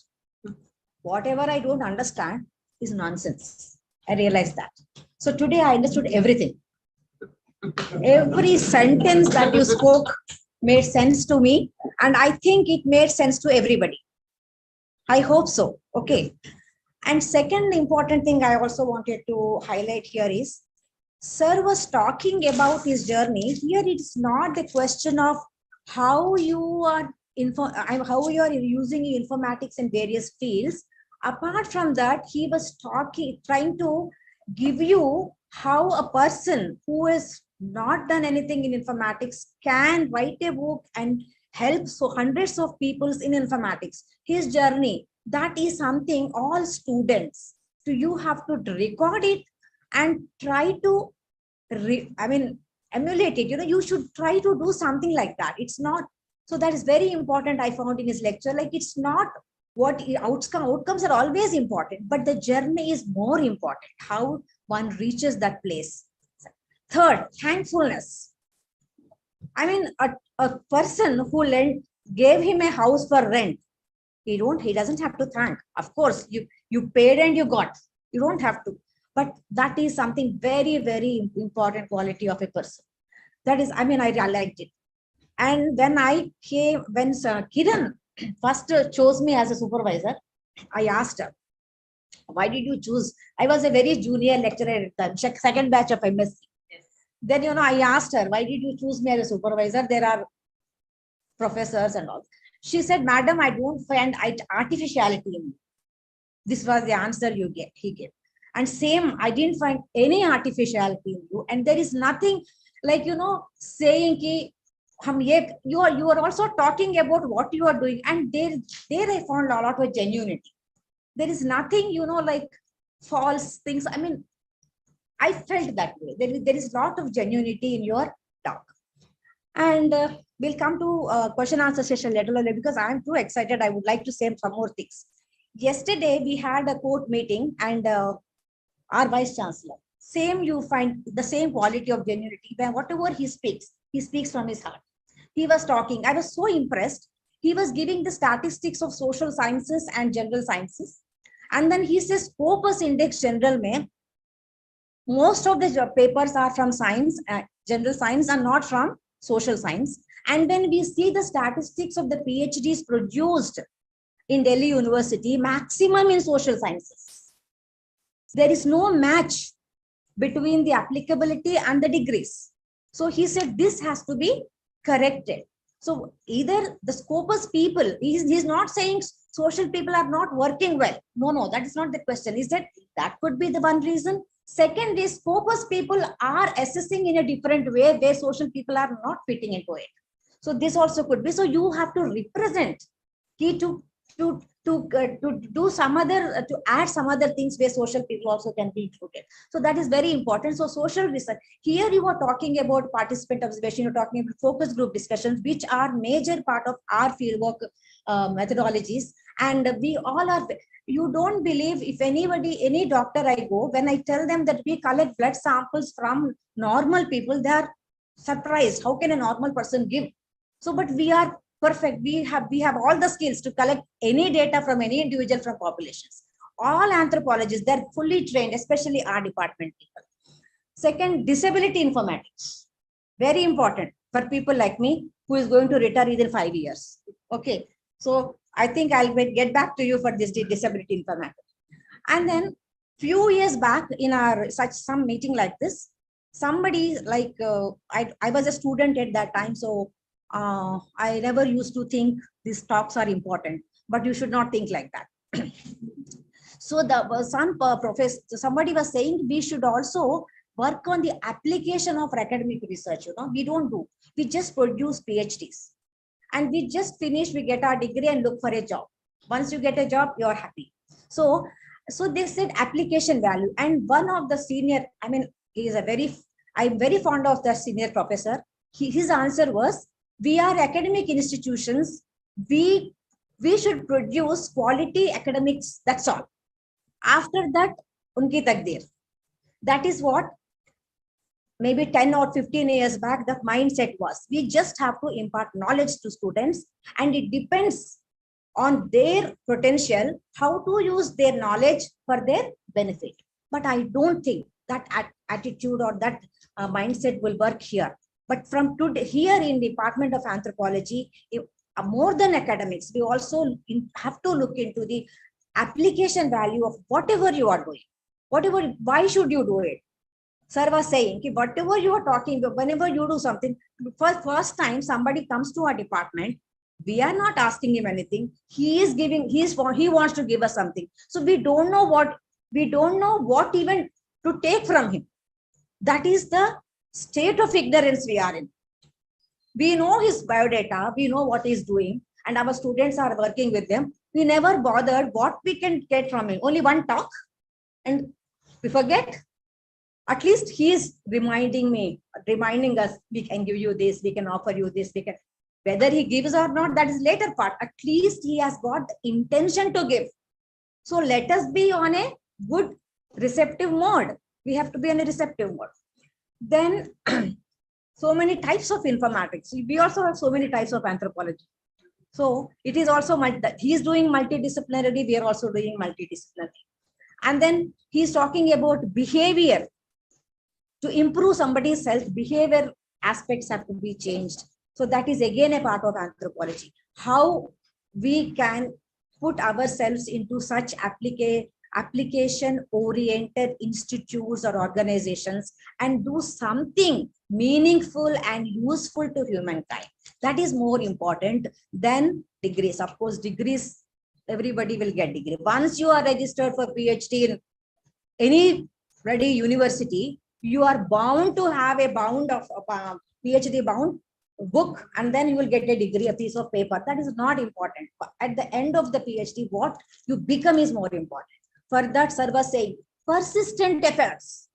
Whatever I don't understand is nonsense. I realized that. So today I understood everything. Every sentence that you spoke made sense to me, and I think it made sense to everybody. I hope so. Okay. And second important thing I also wanted to highlight here is, Sir was talking about his journey. Here it's not the question of how you are using informatics in various fields. Apart from that, he was trying to give you how a person who has not done anything in informatics can write a book and help so hundreds of people in informatics. His journey, that is something all students, so you have to record it and try to emulate it. You should try to do something like that. It's not, so that is very important. I found in his lecture, like, it's not what outcomes are always important, but the journey is more important, how one reaches that place. Third, thankfulness. A person who gave him a house for rent, he doesn't have to thank. Of course, you paid and you got. You don't have to. But that is something very, very important quality of a person. That is, I liked it. And when Kiran first chose me as a supervisor, I asked her, "Why did you choose?" I was a very junior lecturer at the time, second batch of MSc. Then, I asked her, "Why did you choose me as a supervisor? There are professors and all." She said, "Madam, I don't find artificiality in you." This was the answer he gave. And same, I didn't find any artificiality in you. And there is nothing like, saying ki, you are also talking about what you are doing. And there I found a lot of genuinity. There is nothing, like false things. I felt that way. There is a lot of genuinity in your talk. And we'll come to question answer session later on, because I'm too excited. I would like to say some more things. Yesterday, we had a court meeting, and our vice chancellor, you find the same quality of genuinity. When whatever he speaks from his heart. He was talking. I was so impressed. He was giving the statistics of social sciences and general sciences. And then he says Scopus Index General mein, most of the papers are from science, general science, and not from social science. And when we see the statistics of the PhDs produced in Delhi University, maximum in social sciences. There is no match between the applicability and the degrees. So he said this has to be corrected. So either the Scopus people, he's not saying social people are not working well. No, that is not the question. He said that could be the one reason. Second is Scopus people are assessing in a different way where social people are not fitting into it. So this also could be. So you have to represent key to do some other, to add some other things where social people also can be included. So that is very important. So social research, here you are talking about participant observation, you're talking about focus group discussions, which are major part of our fieldwork methodologies. And we all are, you don't believe, if anybody, any doctor I go, when I tell them that we collect blood samples from normal people, they are surprised. How can a normal person give? So, but we are perfect. We have all the skills to collect any data from any individual from populations. All anthropologists, they're fully trained, especially our department people. Second, disability informatics. Very important for people like me who is going to retire within 5 years. Okay. So I think I'll get back to you for this disability informatics. And then few years back in our some meeting like this, somebody like, I was a student at that time. So I never used to think these talks are important, but you should not think like that. So some professor, somebody was saying we should also work on the application of academic research. We don't do, we just produce PhDs and we just finish, we get our degree and look for a job. Once you get a job, you're happy. So they said application value. And one of the senior, I mean, I'm very fond of the senior professor. His answer was, we are academic institutions. We should produce quality academics. That's all. After that, unki takdir. That is what maybe 10 or 15 years back, the mindset was. We just have to impart knowledge to students, and it depends on their potential, how to use their knowledge for their benefit. But I don't think that attitude or that mindset will work here. But from today, here in Department of Anthropology, more than academics, we also have to look into the application value of whatever you are doing. Why should you do it? Sir was saying, whatever you are talking, whenever you do something, first time somebody comes to our department, we are not asking him anything. He wants to give us something. So we don't know what even to take from him. That is the state of ignorance we are in. We know his biodata, we know what he's doing, and our students are working with them. We never bothered what we can get from him. Only one talk, and we forget. At least he is reminding us, we can give you this, we can offer you this, we can. Whether he gives or not, that is later part. At least he has got the intention to give. So let us be on a good receptive mode. We have to be on a receptive mode. Then so many types of informatics. We also have so many types of anthropology. So it is also, he is doing multidisciplinary, we are also doing multidisciplinary. And then he's talking about behavior. To improve somebody's health, behavior aspects have to be changed. So that is again a part of anthropology. How we can put ourselves into such application-oriented institutes or organizations and do something meaningful and useful to humankind. That is more important than degrees. Of course, degrees, everybody will get degree. Once you are registered for PhD in any ready university, you are bound to have a PhD bound book, and then you will get a degree, a piece of paper. That is not important. At the end of the PhD, what you become is more important. For that, sir was saying, persistent efforts.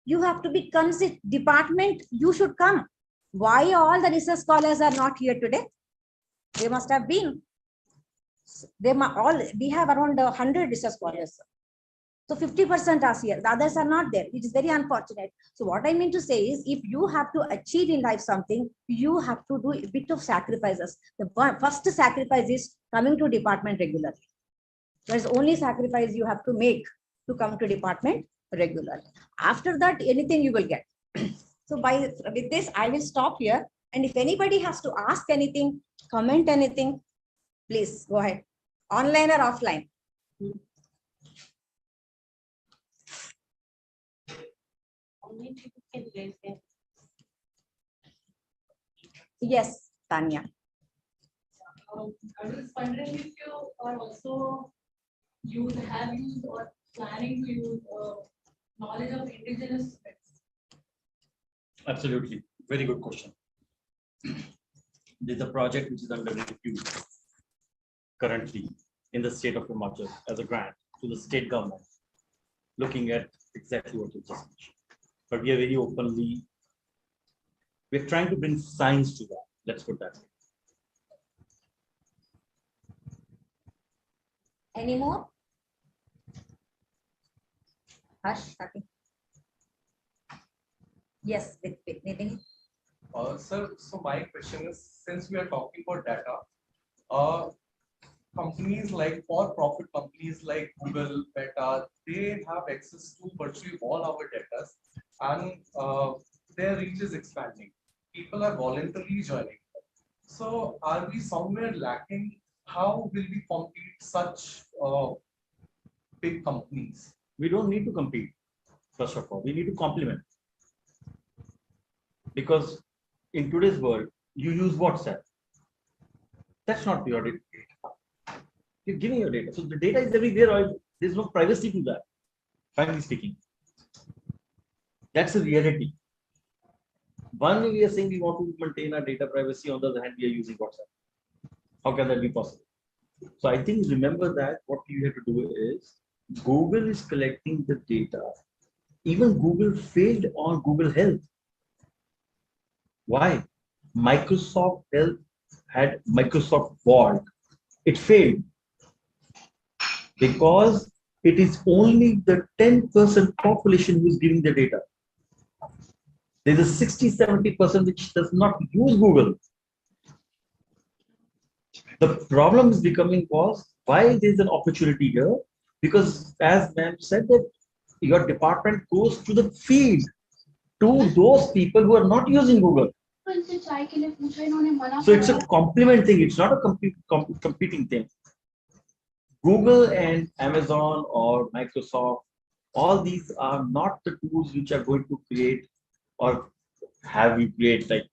You have to be consistent. Department, you should come. Why all the research scholars are not here today? They must have been. We have around 100 research scholars. So 50% are here, the others are not there, which is very unfortunate. So what I mean to say is, if you have to achieve in life something, you have to do a bit of sacrifices. The first sacrifice is coming to department regularly. There's only sacrifice you have to make to come to department regularly. After that, anything you will get. So with this, I will stop here. And if anybody has to ask anything, comment anything, please go ahead. Online or offline? Only people can raise their. Yes, Tanya. I was wondering if you are also have used or planning to use knowledge of indigenous pets. Absolutely. Very good question. There's a project which is under review currently in the state of Himachal as a grant to the state government, looking at exactly what you just mentioned. But we are very openly, we're trying to bring science to that. Let's put that. Any more? Harsh, Saki. Yes, with Nitin. Sir, so my question is, since we are talking about data, companies like for-profit companies like Google, Meta, they have access to virtually all our data, and their reach is expanding. People are voluntarily joining. So, are we somewhere lacking? How will we compete such big companies? We don't need to compete, first of all. We need to complement. Because in today's world, you use WhatsApp. That's not your data. You're giving your data. So the data is everywhere. There's no privacy to that, frankly speaking. That's a reality. One, we are saying we want to maintain our data privacy. On the other hand, we are using WhatsApp. How can that be possible? So I think remember that what you have to do is Google is collecting the data. Even Google failed on Google Health. Why? Microsoft Health had Microsoft Vault. It failed because it is only the 10% population who is giving the data. There's a 60-70% which does not use Google. The problem is becoming was why there's an opportunity here, because as ma'am said that your department goes to the field to those people who are not using Google. So it's a complement thing. It's not a competing thing. Google and Amazon or Microsoft, all these are not the tools which are going to create or have you create like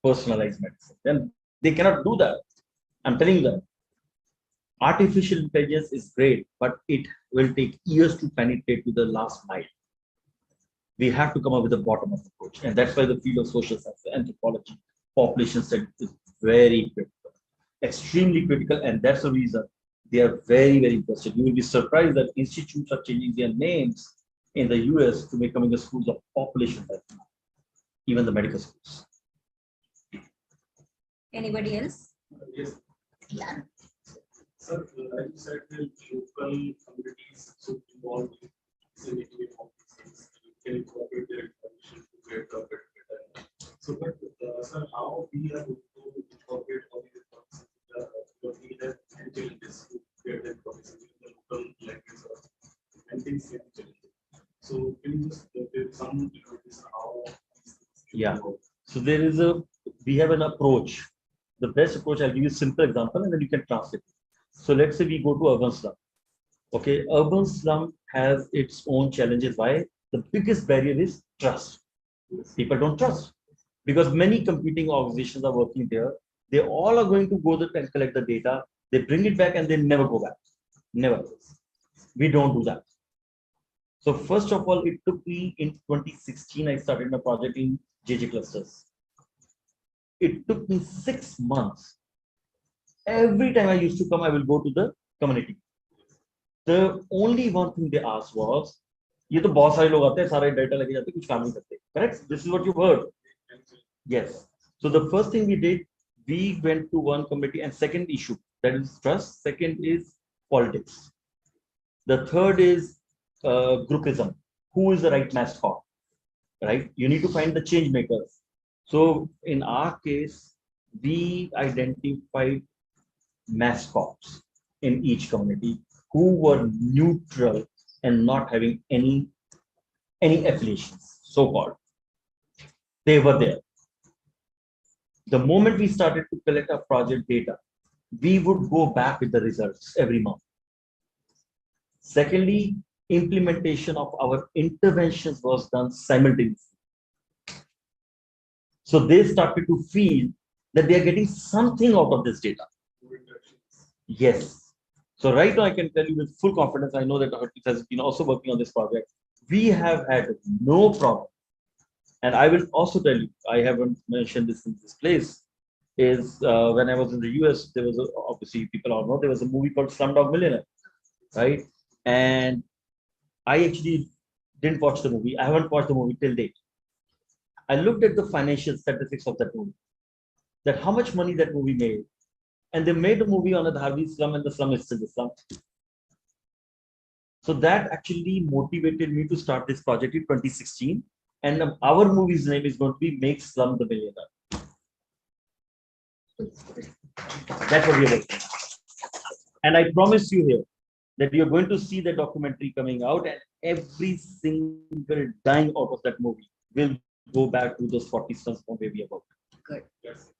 personalized medicine. Then they cannot do that. I'm telling you that. Artificial intelligence is great, but it will take years to penetrate to the last mile. We have to come up with a bottom-up approach. And that's why the field of social science, anthropology, population studies is very critical, extremely critical. And that's the reason they are very, very interested. You will be surprised that institutes are changing their names in the US to becoming the schools of population health, even the medical schools. Anybody else? Yes. Yeah. Sir, as you said, the local communities should involve in disseminating of these things. You can incorporate their information to create a better data. So, but sir, how we are going to incorporate all these information in the challenges to create the information in the local language and things can be challenging. So, can you just give some information how these things can Yeah. work? So there is we have an approach. The best approach, I'll give you a simple example and then you can translate. So let's say we go to urban slum. Okay, urban slum has its own challenges. Why? The biggest barrier is trust. People don't trust because many competing organizations are working there. They all are going to go there and collect the data. They bring it back and they never go back. Never. We don't do that. So first of all, it took me in 2016, I started my project in JJ clusters. It took me 6 months. Every time I used to come, I will go to the community. The only one thing they asked was, "ये तो बहुत सारे लोग आते हैं, सारे data लेके जाते हैं, कुछ काम नहीं करते." Correct? This is what you heard. Yes. So the first thing we did, we went to one committee, and second issue, that is trust. Second is politics. The third is groupism. Who is the right mascot? Right? You need to find the change makers. So in our case, we identified mascots in each community who were neutral and not having any affiliations, so-called. They were there. The moment we started to collect our project data, we would go back with the results every month. Secondly, implementation of our interventions was done simultaneously. So they started to feel that they are getting something out of this data. Yes. So right now I can tell you with full confidence, I know that Harpreet has been also working on this project. We have had no problem. And I will also tell you, I haven't mentioned this in this place, is when I was in the US, there was obviously people all know there was a movie called Slumdog Millionaire, right? And I actually didn't watch the movie. I haven't watched the movie till date. I looked at the financial statistics of that movie, that how much money that movie made. And they made a movie on a Dharvi slum, and the slum is still the slum. So that actually motivated me to start this project in 2016. And our movie's name is going to be Make Slum the Millionaire. That's what we are working on. And I promise you here that you're going to see the documentary coming out, and every single dime out of that movie will go back to those 40 slums from where we are working. Good. Yes.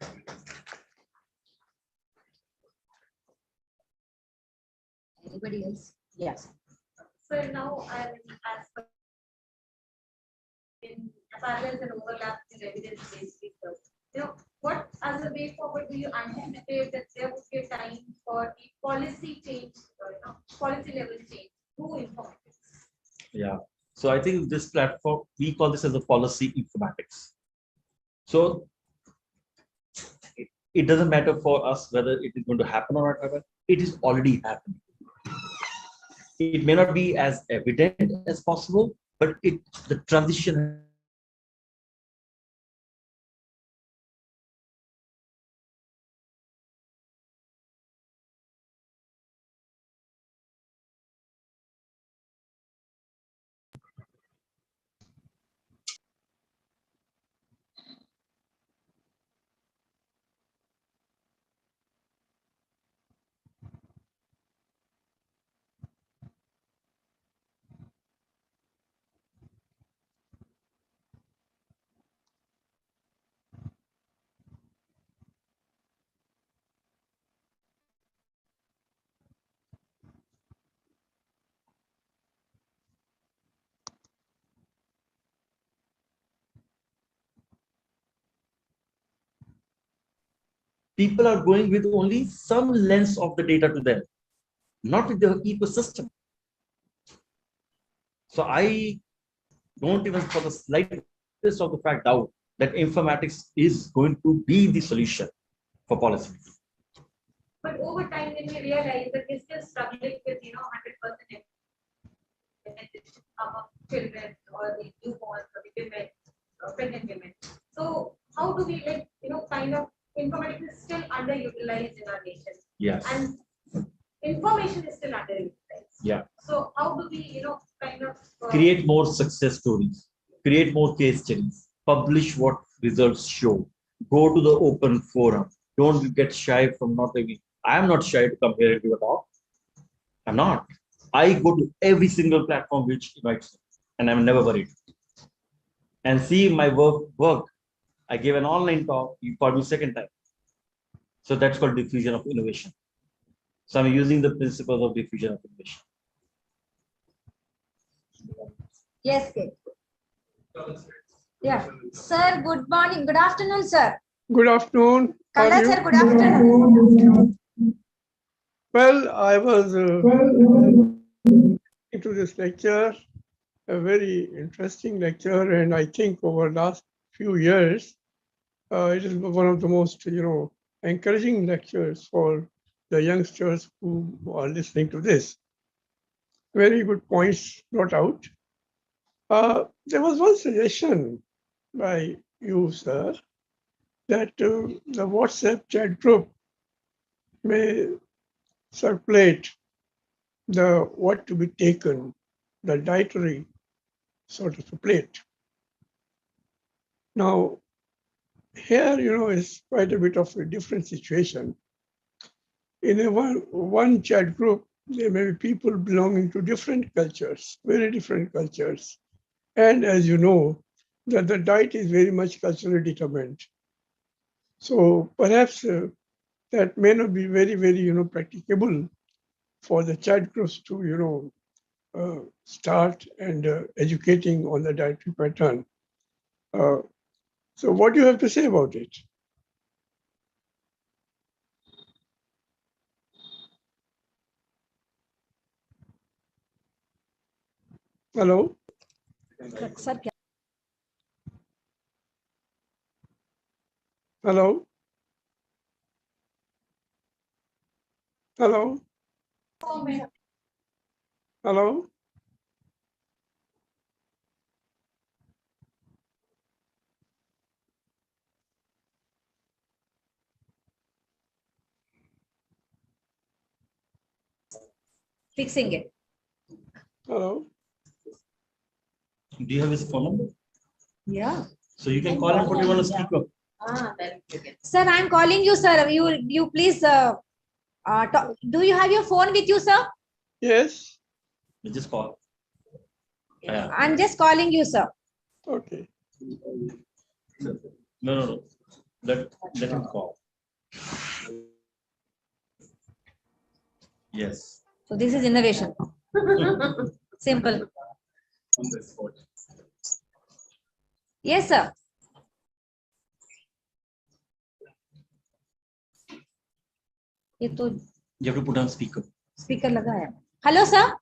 Anybody else? Yes. So now I'm in parallel and overlap in evidence-based research. What as a way forward do you anticipate that there would be a time for the policy change, policy level change through informatics? Yeah. So I think this platform, we call this as a policy informatics. So it doesn't matter for us whether it is going to happen or not happen. It is already happening. It may not be as evident as possible, but the transition. People are going with only some lens of the data to them, not with the ecosystem. So I don't even for the slightest of the fact doubt that informatics is going to be the solution for policy. But over time, when we realize that we're still struggling with 100% among children or the newborns or the women, pregnant women. So how do we kind of informatics is still underutilized in our nation? Yes. And information is still underutilized. Yeah. So how do we kind of create more success stories, create more case studies, publish what results show, go to the open forum. Don't get shy from not taking. I am not shy to come here and give a talk. I'm not. I go to every single platform which invites me, and I'm never worried. And see my work. I gave an online talk. You called me second time. So that's called diffusion of innovation. So I'm using the principles of diffusion of innovation. Yes, Kate. Yeah. Sir, good morning. Good afternoon, sir. Good afternoon. How are Kalla, you? sir, good afternoon. Well, I was into this lecture, a very interesting lecture, and I think over the last few years, it is one of the most, encouraging lectures for the youngsters who are listening to this. Very good points brought out. There was one suggestion by you, sir, that the WhatsApp chat group may circulate the what to be taken, the dietary sort of a plate. Now, here, is quite a bit of a different situation. In a one chat group, There may be people belonging to different cultures, very different cultures. And as you know, that the diet is very much culturally determined. So perhaps that may not be very, very, practicable for the child groups to, start and educating on the dietary pattern. So what do you have to say about it? Hello? Sir, Hello? Hello? Hello? fixing it. Hello? Do you have his phone number? Yeah. So you can call and put him on a speaker. Sir, I'm calling you, sir. You please talk. Do you have your phone with you, sir? Yes? You just call. Yeah. I'm just calling you, sir. Okay. No. Let him call. Yes. So this is innovation. Simple. On the spot. Yes, sir. ये तो You have to put on speaker. Speaker लगा है. Hello sir.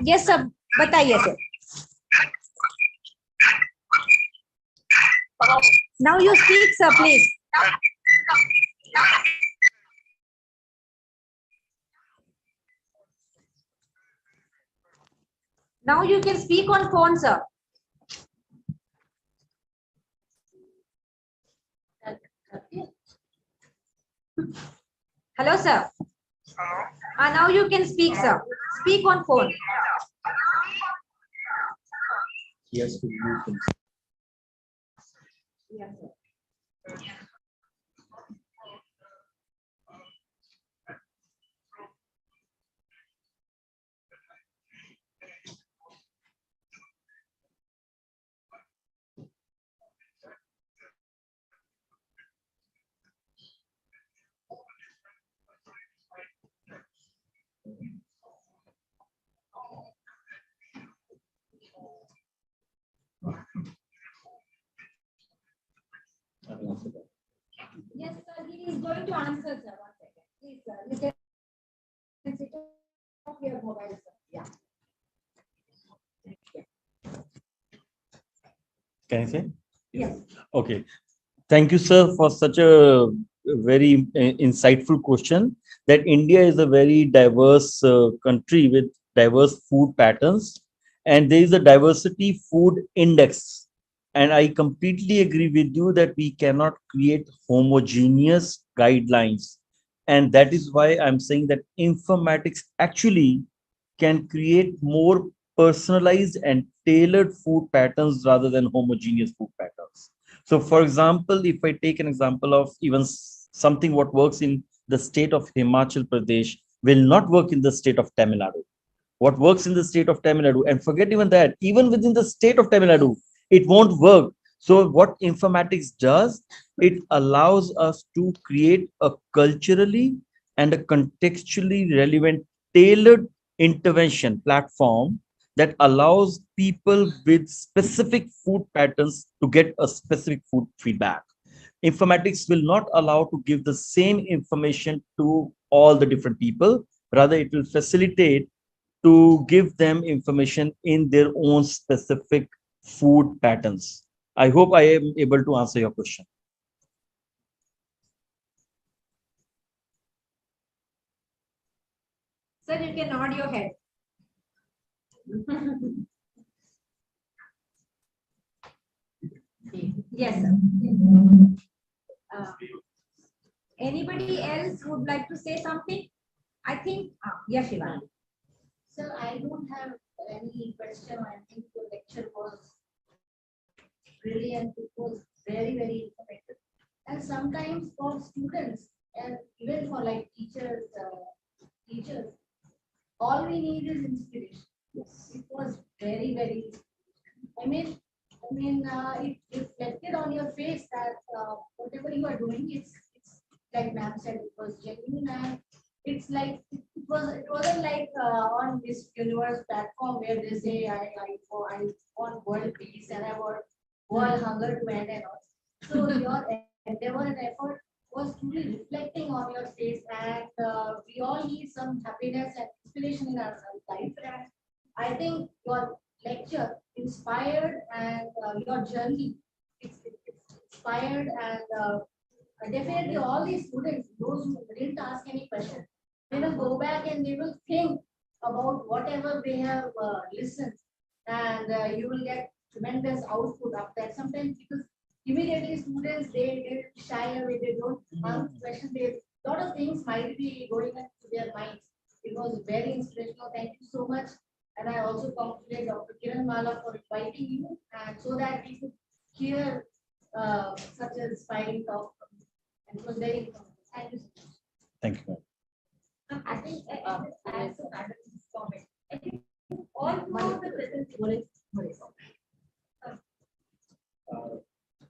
Yes sir, बताइए sir. Now you speak, sir, please. Now you can speak on phone, sir. Hello, sir. Now you can speak, sir. Speak on phone. He has to move him. Yes, sir. Yes, sir. He is going to answer, sir. One second. Please, sir. You can switch off your mobile, sir. Yeah. Can I say? Yes. Okay. Thank you, sir, for such a very insightful question. That India is a very diverse country with diverse food patterns, and there is a diversity food index. And I completely agree with you that we cannot create homogeneous guidelines. And that is why I'm saying that informatics actually can create more personalized and tailored food patterns rather than homogeneous food patterns. So for example, if I take an example of even something what works in the state of Himachal Pradesh will not work in the state of Tamil Nadu. What works in the state of Tamil Nadu, and forget even that, even within the state of Tamil Nadu, it won't work. So what informatics does, it allows us to create a culturally and a contextually relevant tailored intervention platform that allows people with specific food patterns to get a specific food feedback. Informatics will not allow to give the same information to all the different people. Rather, it will facilitate to give them information in their own specific food patterns. I hope I am able to answer your question. Sir, you can nod your head. Yes, sir. Anybody else would like to say something? I think, yes, Shiva. Sir, I don't have any question. I think the lecture was brilliant. It was very, very informative. And sometimes for students, And even for like teachers, all we need is inspiration. It was very, very, I mean, it reflected on your face that whatever you are doing, it's like ma'am said, it was genuine, and it's like it wasn't like on this universe platform where they say I want world peace and I want world hunger to end and all. So your endeavor and effort was truly reflecting on your face, and we all need some happiness and inspiration in our life. And I think your lecture inspired, and your journey it's inspired, and definitely all these students, those who didn't ask any question, they will go back and they will think about whatever they have listened, and you will get tremendous output of that. Sometimes because immediately students they shy away, they don't ask questions. They lot of things might be going into their minds. It was very inspirational. Thank you so much. And I also congratulate Dr. Kiranmala for inviting you, and so that we could hear such an inspiring talk from you. And it was very informative. Thank you so much. Thank you. I think as a comment, I think all throughout the presentation.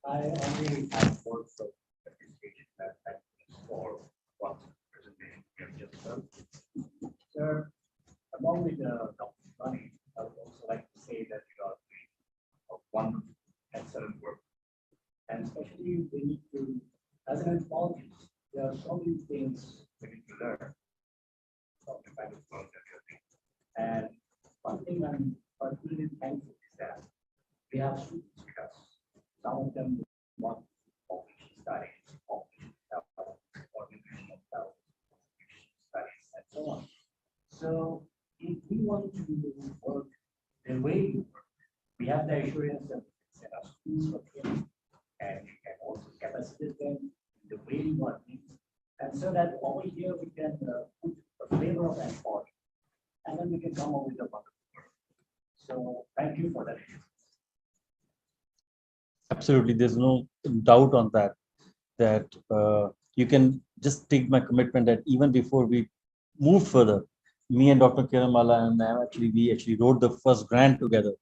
I only have words of appreciation that thank you for what presentation you have just done. Sir, along with Dr. Bunny, I would also like to say that you are doing a wonderful, excellent work. And especially we need to, as an anthropologist, there are so many things we need to learn from the kind of work that you're doing. And one thing I'm particularly thankful is that we have students with us. Some of them want population studies, population health, or nutritional health, nutrition studies, and so on. So if we want to work the way you work, we have the assurance that we can set up schools for training, and we can also capacitate them in the way you want it. And so that over here we can put a flavor of anthropology, and then we can come up with a wonderful work. So thank you for that. Absolutely, there's no doubt on that. That you can just take my commitment that even before we move further, me and Dr. Kiranmala and we actually wrote the first grant together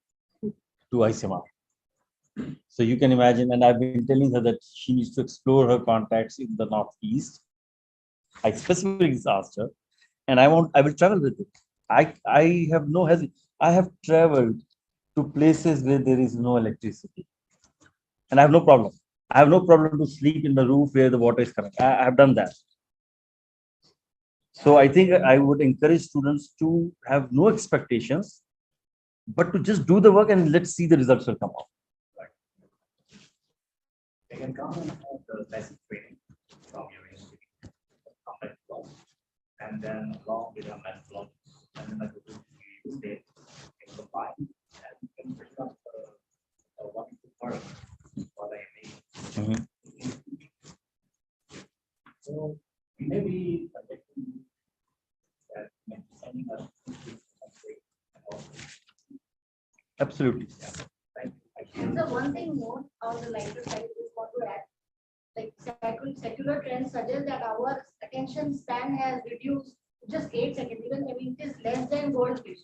to ICMR. So you can imagine, and I've been telling her that she needs to explore her contacts in the Northeast. I specifically asked her, and I will travel with it. I have no hesitation. I have traveled to places where there is no electricity, and I have no problem. I have no problem to sleep in the roof where the water is coming. I have done that. So I think I would encourage students to have no expectations, but to just do the work and let's see the results will come out. They can come and have the basic training from your institute, complex laws, and then along with our methodology, and then you state can combine and you can bring up a wonderful work for the MA. So we may be projecting that maybe sending us Absolutely. Yeah. Thank you. And the one thing more on the lighter side, I just want to add, like secular trends suggest that our attention span has reduced to just 8 seconds. Even it is less than goldfish.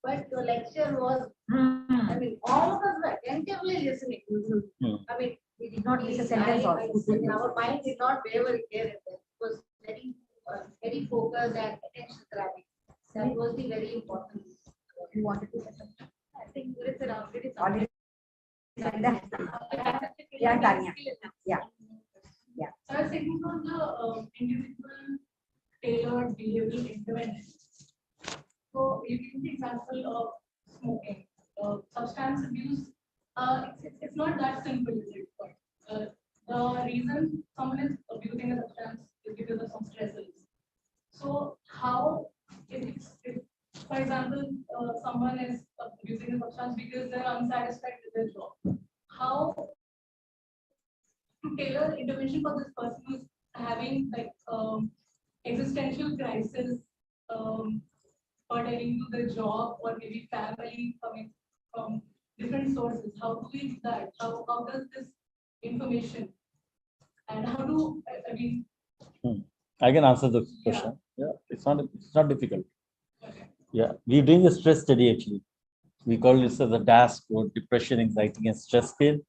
But the lecture was, all of us were attentively listening. We did not miss a sentence also. Our mind did not waver here. It was very, very focused and attention grabbing. That was the very important. You wanted to set up. I think it's around. It is Already. Yeah, Tanya. Yeah. Yeah. So I was thinking on the individual tailored behavioral intervention. So you give the example of smoking, substance abuse. It's not that simple, is it? But the reason someone is abusing a substance is because of some stresses. So how, if for example, someone is abusing a substance because they're unsatisfied with their job, how to tailor intervention for this person who's having existential crisis pertaining to the job or maybe family coming from different sources? How do we do that? How does this information And how to, again, I can answer the question. Yeah, it's not difficult. Yeah, we're doing a stress study actually. We call this as a DAS code, depression, anxiety, and stress scale.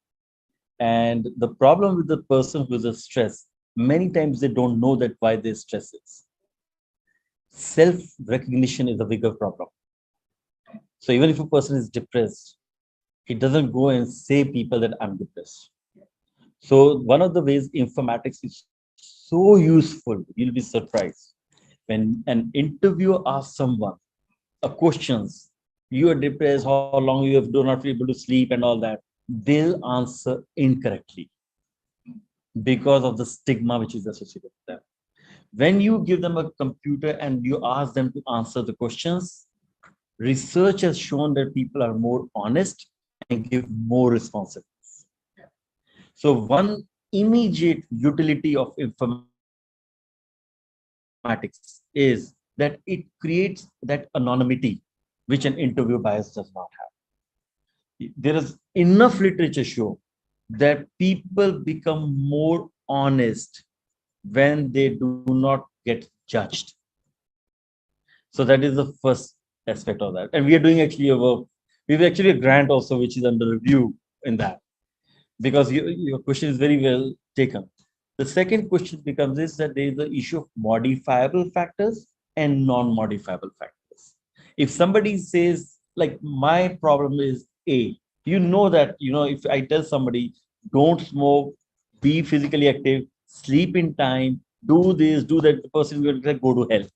And the problem with the person who is a stress, many times they don't know that why they stress is. Self-recognition is a bigger problem. So even if a person is depressed, he doesn't go and say people that I'm depressed. So one of the ways informatics is so useful, you'll be surprised. When an interviewer asks someone a questions, you are depressed, how long you have do not be able to sleep and all that, they'll answer incorrectly because of the stigma which is associated with them. When you give them a computer and you ask them to answer the questions, research has shown that people are more honest and give more responsibilities. So one immediate utility of informatics is that it creates that anonymity which an interview bias does not have. There is enough literature show that people become more honest when they do not get judged. So that is the first aspect of that. And we are doing actually a work. We have actually a grant also which is under review in that, because your question is very well taken. The second question becomes is that there is the issue of modifiable factors and non-modifiable factors. If somebody says like my problem is A, you know that if I tell somebody don't smoke, be physically active, sleep in time, do this, do that, the person is going to go to hell.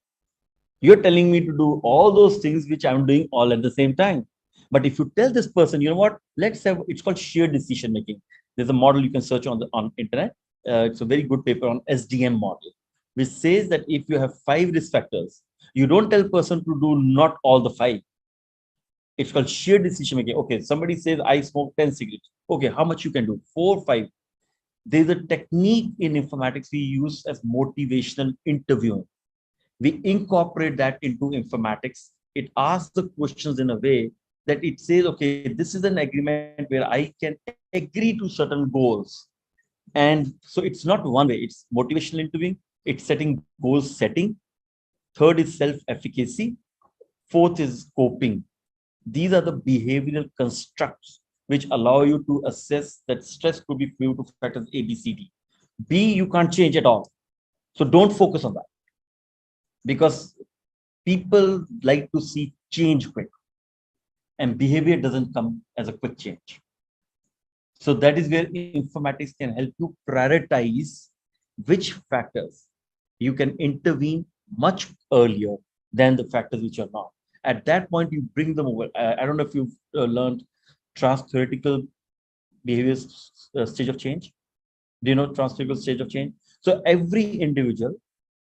You're telling me to do all those things which I'm doing all at the same time. But if you tell this person, you know what, let's have, it's called shared decision making. There's a model you can search on internet. It's a very good paper on SDM model, which says that if you have 5 risk factors, you don't tell person to do not all the 5. It's called shared decision making. Okay, somebody says I smoke 10 cigarettes. Okay, how much you can do? 4, 5. There's a technique in informatics we use as motivational interviewing. We incorporate that into informatics. It asks the questions in a way that it says, okay, this is an agreement where I can agree to certain goals. And so it's not one way, it's motivational interviewing, it's setting goals setting. Third is self-efficacy. Fourth is coping. These are the behavioral constructs which allow you to assess that stress could be due to factors A, B, C, D. B, you can't change at all. So don't focus on that, because people like to see change quick, and behavior doesn't come as a quick change. So that is where informatics can help you prioritize which factors you can intervene much earlier than the factors which are not. At that point, you bring them over. I don't know if you've learned trans-theoretical behavior stage of change. Do you know trans-theoretical stage of change? So every individual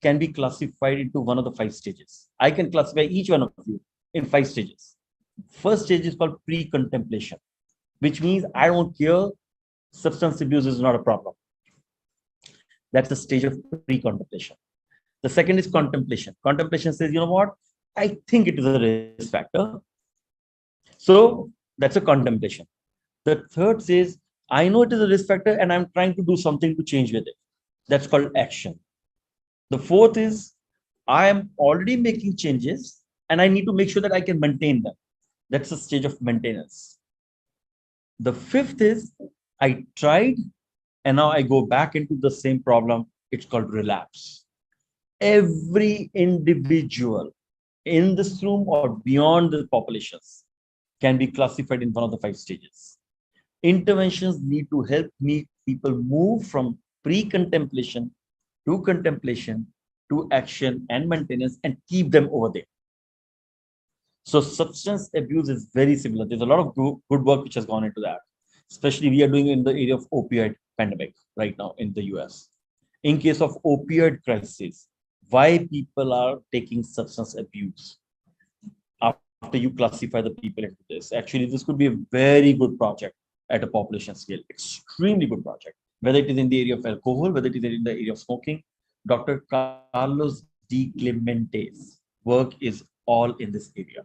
can be classified into one of the 5 stages. I can classify each one of you in 5 stages. First stage is called pre-contemplation, which means I don't care, substance abuse is not a problem. That's the stage of pre-contemplation. The second is contemplation. Contemplation says, you know what, I think it is a risk factor. So that's a contemplation. The third says, I know it is a risk factor and I'm trying to do something to change with it. That's called action. The fourth is, I am already making changes and I need to make sure that I can maintain them. That's the stage of maintenance. The fifth is, I tried and now I go back into the same problem. It's called relapse. Every individual in this room or beyond the populations can be classified in one of the 5 stages. Interventions need to help people move from pre-contemplation to action and maintenance and keep them over there. So substance abuse is very similar. There's a lot of good work which has gone into that. Especially we are doing in the area of opioid pandemic right now in the US. In case of opioid crisis, why people are taking substance abuse after you classify the people into this. Actually, this could be a very good project at a population scale, extremely good project, whether it is in the area of alcohol, whether it is in the area of smoking. Dr. Carlos D. Clemente's work is all in this area.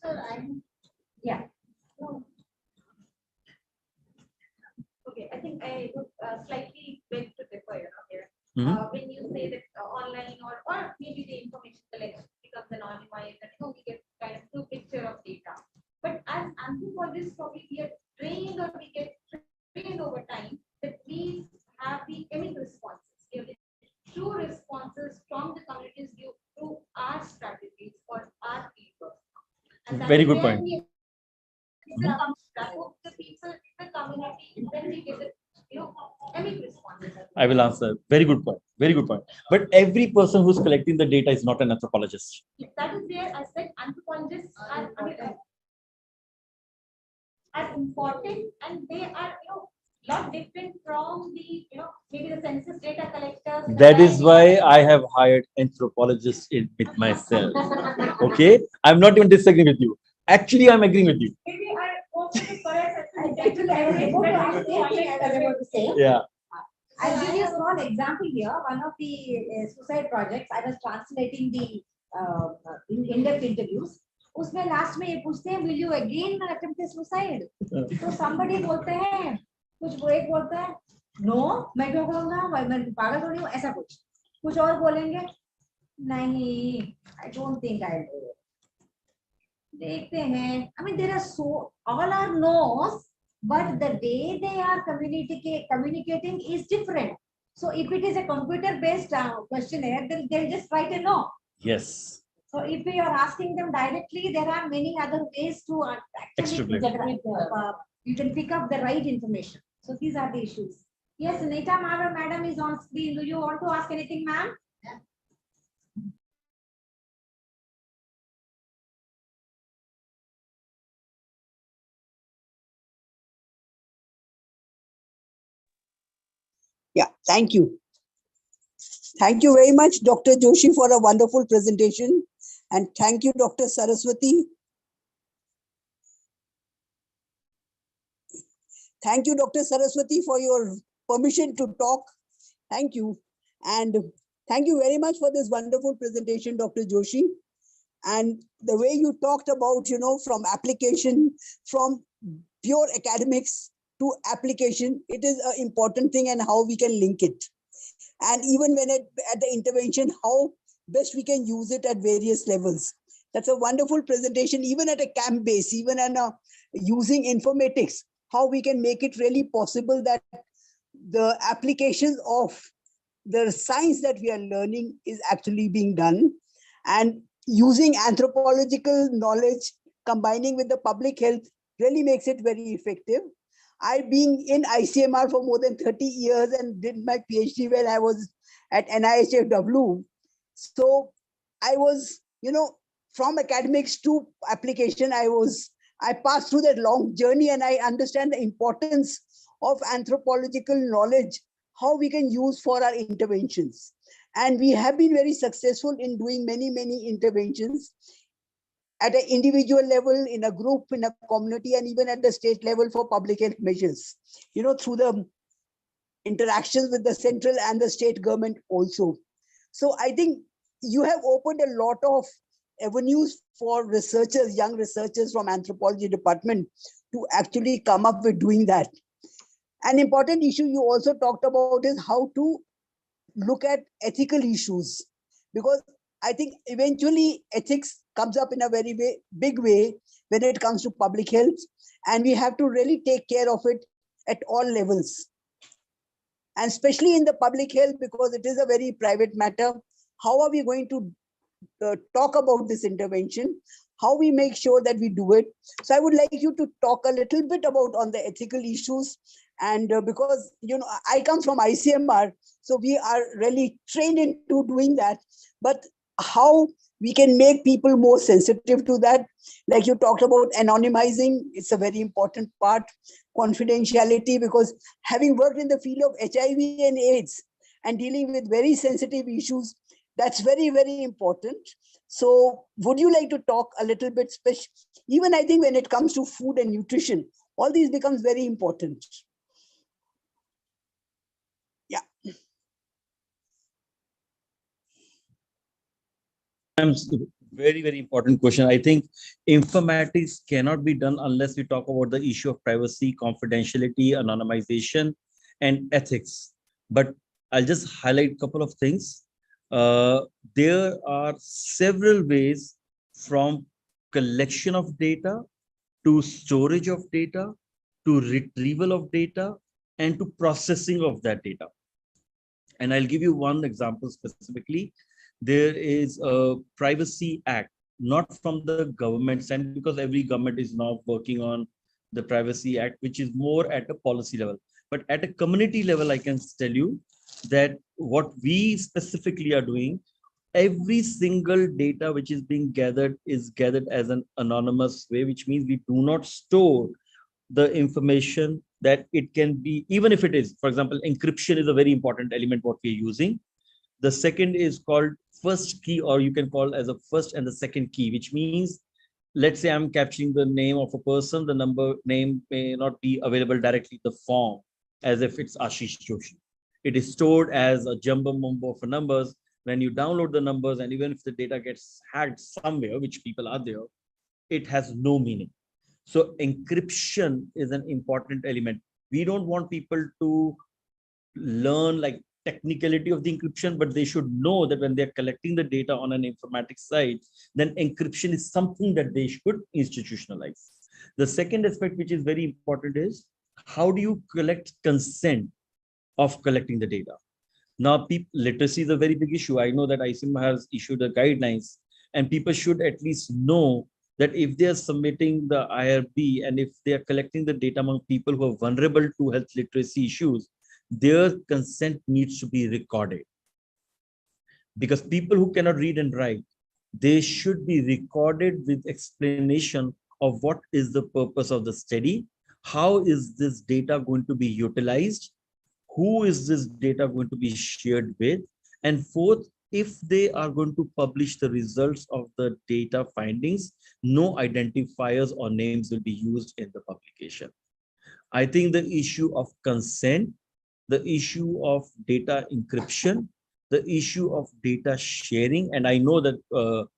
Sir, yeah. Okay, I think I would slightly beg to differ, here. Mhm. When you say that online or maybe the information collection becomes anonymized and we get kind of two picture of data. But as anthropologists, probably we are trained or we get trained over time that we have the chemical responses, we have the true responses from the communities due to our strategies or our people. And that Very is good where point. we become the people in the community, then we get the chemical responses. I will answer. Very good point. Very good point. But every person who's collecting the data is not an anthropologist. That is where I said anthropologists are important and they are lot different from the maybe the census data collectors. That is why I have hired anthropologists in with myself. Okay, I'm not even disagreeing with you. Actually, I'm agreeing with you. Maybe I also correct. Actually, I was about to ask the same thing I was about to say. Yeah. I'll give you a small example here. One of the suicide projects, I was translating the in-depth interviews. उसमें last में ये पूछते हैं, will you again attempt suicide? तो somebody बोलते हैं, कुछ वो एक बोलता है, no, मैं क्यों करूँगा? मैं पागल थोड़ी हूँ, ऐसा कुछ और बोलेंगे, नहीं, I don't think I'll do it. देखते हैं, I mean there are so all are no's. But the way they are communicating is different. So if it is a computer-based questionnaire, then they'll just write a no. Yes. So if we are asking them directly, there are many other ways to actually you can pick up the right information. So these are the issues. Yes, Nita Madam is on screen. Do you want to ask anything, ma'am? Yeah, thank you. Thank you very much, Dr. Joshi, for a wonderful presentation. And thank you, Dr. Saraswathy. Thank you, Dr. Saraswathy, for your permission to talk. Thank you. And thank you very much for this wonderful presentation, Dr. Joshi. And the way you talked about, from application, from pure academics to application, it is an important thing and how we can link it. And even when at the intervention, how best we can use it at various levels. That's a wonderful presentation, even at a camp base, even using informatics, how we can make it really possible that the applications of the science that we are learning is actually being done. And using anthropological knowledge, combining with the public health really makes it very effective. I've been in ICMR for more than 30 years and did my PhD when I was at NIHFW. So I was, from academics to application, I passed through that long journey and I understand the importance of anthropological knowledge, how we can use for our interventions. And we have been very successful in doing many, many interventions at an individual level, in a group, in a community, and even at the state level for public health measures, through the interactions with the central and the state government also. So I think you have opened a lot of avenues for researchers, young researchers from anthropology department to actually come up with doing that. An important issue you also talked about is how to look at ethical issues, because I think eventually ethics comes up in a very big way when it comes to public health, and we have to really take care of it at all levels. And especially in the public health, because it is a very private matter, how are we going to talk about this intervention? How we make sure that we do it? So I would like you to talk a little bit about on the ethical issues. And because, I come from ICMR, so we are really trained into doing that. But how we can make people more sensitive to that? Like you talked about anonymizing, it's a very important part. Confidentiality, because having worked in the field of HIV and AIDS and dealing with very sensitive issues, that's very, very important. So would you like to talk a little bit, even I think when it comes to food and nutrition, all these becomes very important. Yeah. Very, very important question. I think informatics cannot be done unless we talk about the issue of privacy, confidentiality, anonymization, and ethics. But I'll just highlight a couple of things. Uh, there are several ways from collection of data to storage of data to retrieval of data and to processing of that data. And I'll give you one example specifically. There is a Privacy Act, not from the government side, because every government is now working on the Privacy Act, which is more at a policy level. But at a community level, I can tell you that what we specifically are doing, every single data which is gathered as an anonymous way, which means we do not store the information that it can be, even if it is, for example, encryption is a very important element what we're using. The second is called first key, or you can call as a first and the second key, which means, let's say I'm capturing the name of a person, the number name may not be available directly in the form as if it's Ashish Joshi. It is stored as a jumbo mumbo of numbers. When you download the numbers, and even if the data gets hacked somewhere, which people are there, it has no meaning. So encryption is an important element. We don't want people to learn like technicality of the encryption, but they should know that when they're collecting the data on an informatics site, then encryption is something that they should institutionalize. The second aspect, which is very important, is how do you collect consent of collecting the data? Now, literacy is a very big issue. I know that ICIM has issued a guidelines, and people should at least know that if they are submitting the IRB and if they are collecting the data among people who are vulnerable to health literacy issues, their consent needs to be recorded. Because people who cannot read and write, they should be recorded with explanation of what is the purpose of the study, how is this data going to be utilized, who is this data going to be shared with, and fourth, if they are going to publish the results of the data findings, no identifiers or names will be used in the publication. I think the issue of consent, the issue of data encryption, the issue of data sharing, and I know that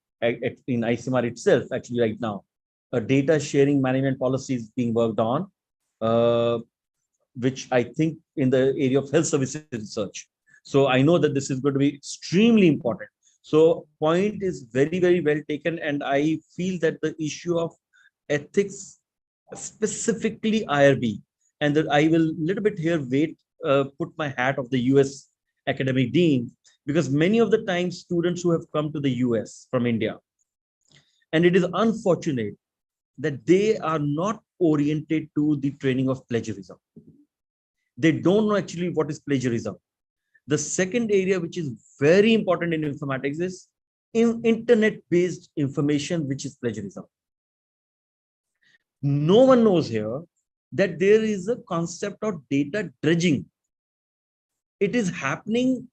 in ICMR itself, actually right now, a data sharing management policy is being worked on, which I think in the area of health services research. So I know that this is going to be extremely important. So point is very, very well taken. And I feel that the issue of ethics, specifically IRB, and that I will little bit here put my hat of the US academic dean, because many of the times students who have come to the US from India, and it is unfortunate that they are not oriented to the training of plagiarism. They don't know actually what is plagiarism. The second area, which is very important in informatics, is internet-based information, which is plagiarism. No one knows here that there is a concept of data dredging. It is happening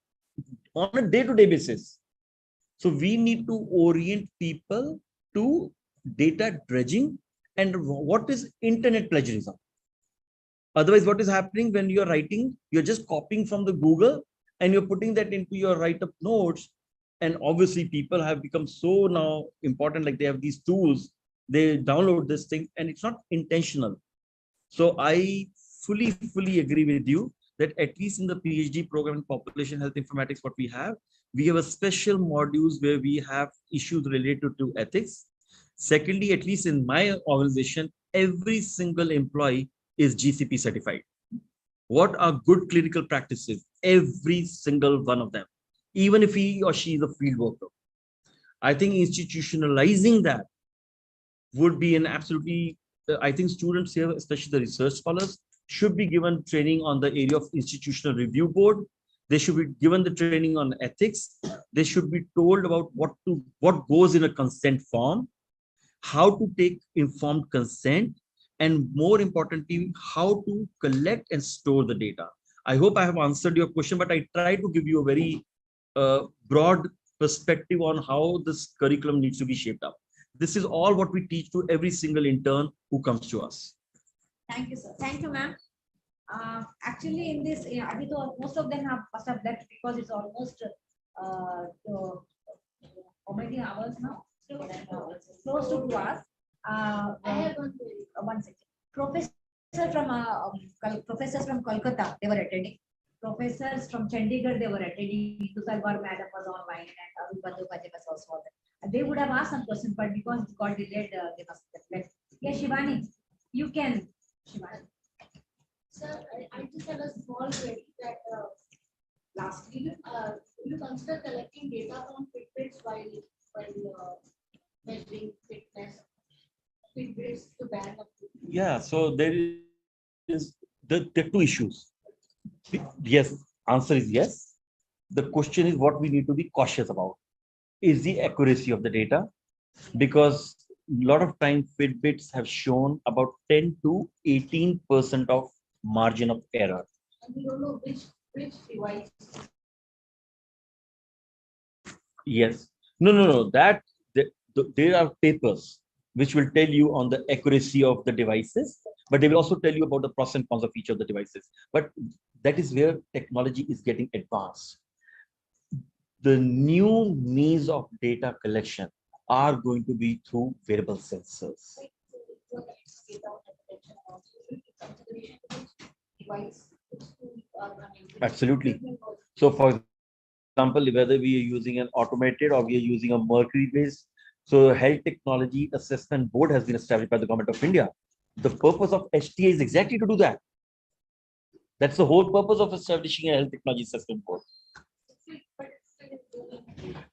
on a day-to-day basis. So we need to orient people to data dredging and what is internet plagiarism. Otherwise, what is happening when you're writing, you're just copying from the Google and you're putting that into your write-up notes. And obviously people have become so now important, like they have these tools, they download this thing and it's not intentional. So I fully agree with you that at least in the PhD program in population health informatics, what we have a special modules where we have issues related to ethics. Secondly, at least in my organization, every single employee is GCP certified. What are good clinical practices? Every single one of them, even if he or she is a field worker. I think institutionalizing that would be an absolutely, I think students here, especially the research scholars, should be given training on the area of institutional review board. They should be given the training on ethics. They should be told about what goes in a consent form, how to take informed consent, and more importantly, how to collect and store the data. I hope I have answered your question, but I try to give you a very broad perspective on how this curriculum needs to be shaped up. This is all what we teach to every single intern who comes to us. Thank you, sir. Thank you, ma'am. Actually, in this, I thought most of them must have left because it's almost how many hours now? close to us. I have one query. One second. Professors from Kolkata, they were attending. Professors from Chandigarh, they were attending. Tusalwar madam was online and Arun Bandyopadhyay was also there. They would have asked some questions, but because it got delayed, they must have left. Yeah, Shivani, you can. Shivani. Sir, I just have a small query that lastly, you consider collecting data from Fitbits while measuring fitness, Fitbits to ban of Yeah, so there is the two issues. Yes, answer is yes. The question is what we need to be cautious about is the accuracy of the data, because a lot of time Fitbits have shown about 10 to 18% of margin of error. and we don't know which device. Yes. No. There are papers which will tell you on the accuracy of the devices, but they will also tell you about the pros and cons of each of the devices. But that is where technology is getting advanced. The new means of data collection are going to be through wearable sensors. Absolutely. So for example, whether we are using an automated or we are using a mercury based, so Health Technology Assessment Board has been established by the Government of India. The purpose of HTA is exactly to do that. That's the whole purpose of establishing a Health Technology Assessment Board.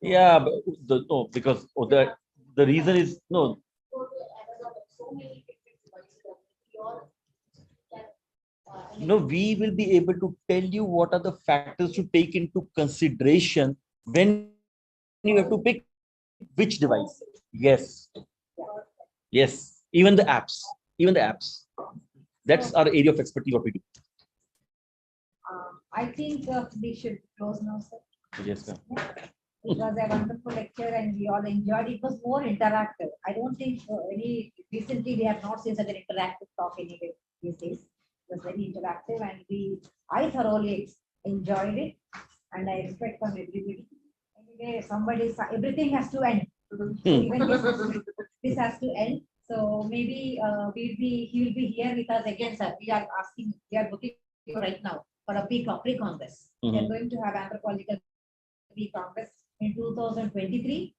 Yeah, but because the reason is no. No, we will be able to tell you what are the factors to take into consideration when you have to pick which device. Yes. Yes. Even the apps. That's our area of expertise, what we do. I think we should close now, sir. Yes, ma'am. It was a wonderful lecture and we all enjoyed it. It was more interactive. I don't think recently we have not seen such an interactive talk anyway these days. It was very interactive and I thoroughly enjoyed it and I expect from everybody. Anyway, everything has to end. Even this has to end. So maybe he will be here with us again, sir. We are booking right now for a pre-congress. We are going to have anthropological pre-congress in 2023,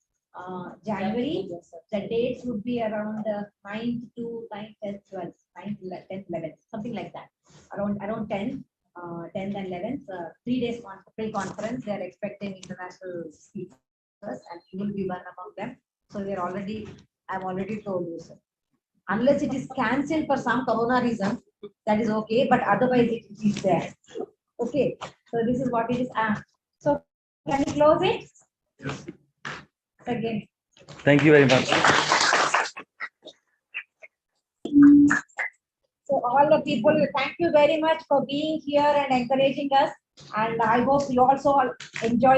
January. The dates would be around 9th to 9th, 10th, 12th, 9th, 10th, 11th, something like that. Around 10th and 11th, 3 days pre-conference. They are expecting international speakers and you will be one among them. So I've already told you, sir. Unless it is cancelled for some corona reason, that is okay, but otherwise it is there. Okay, so this is what it is. So can you close it? Yes. Again. Thank you very much. So all the people, thank you very much for being here and encouraging us. And I hope you also enjoy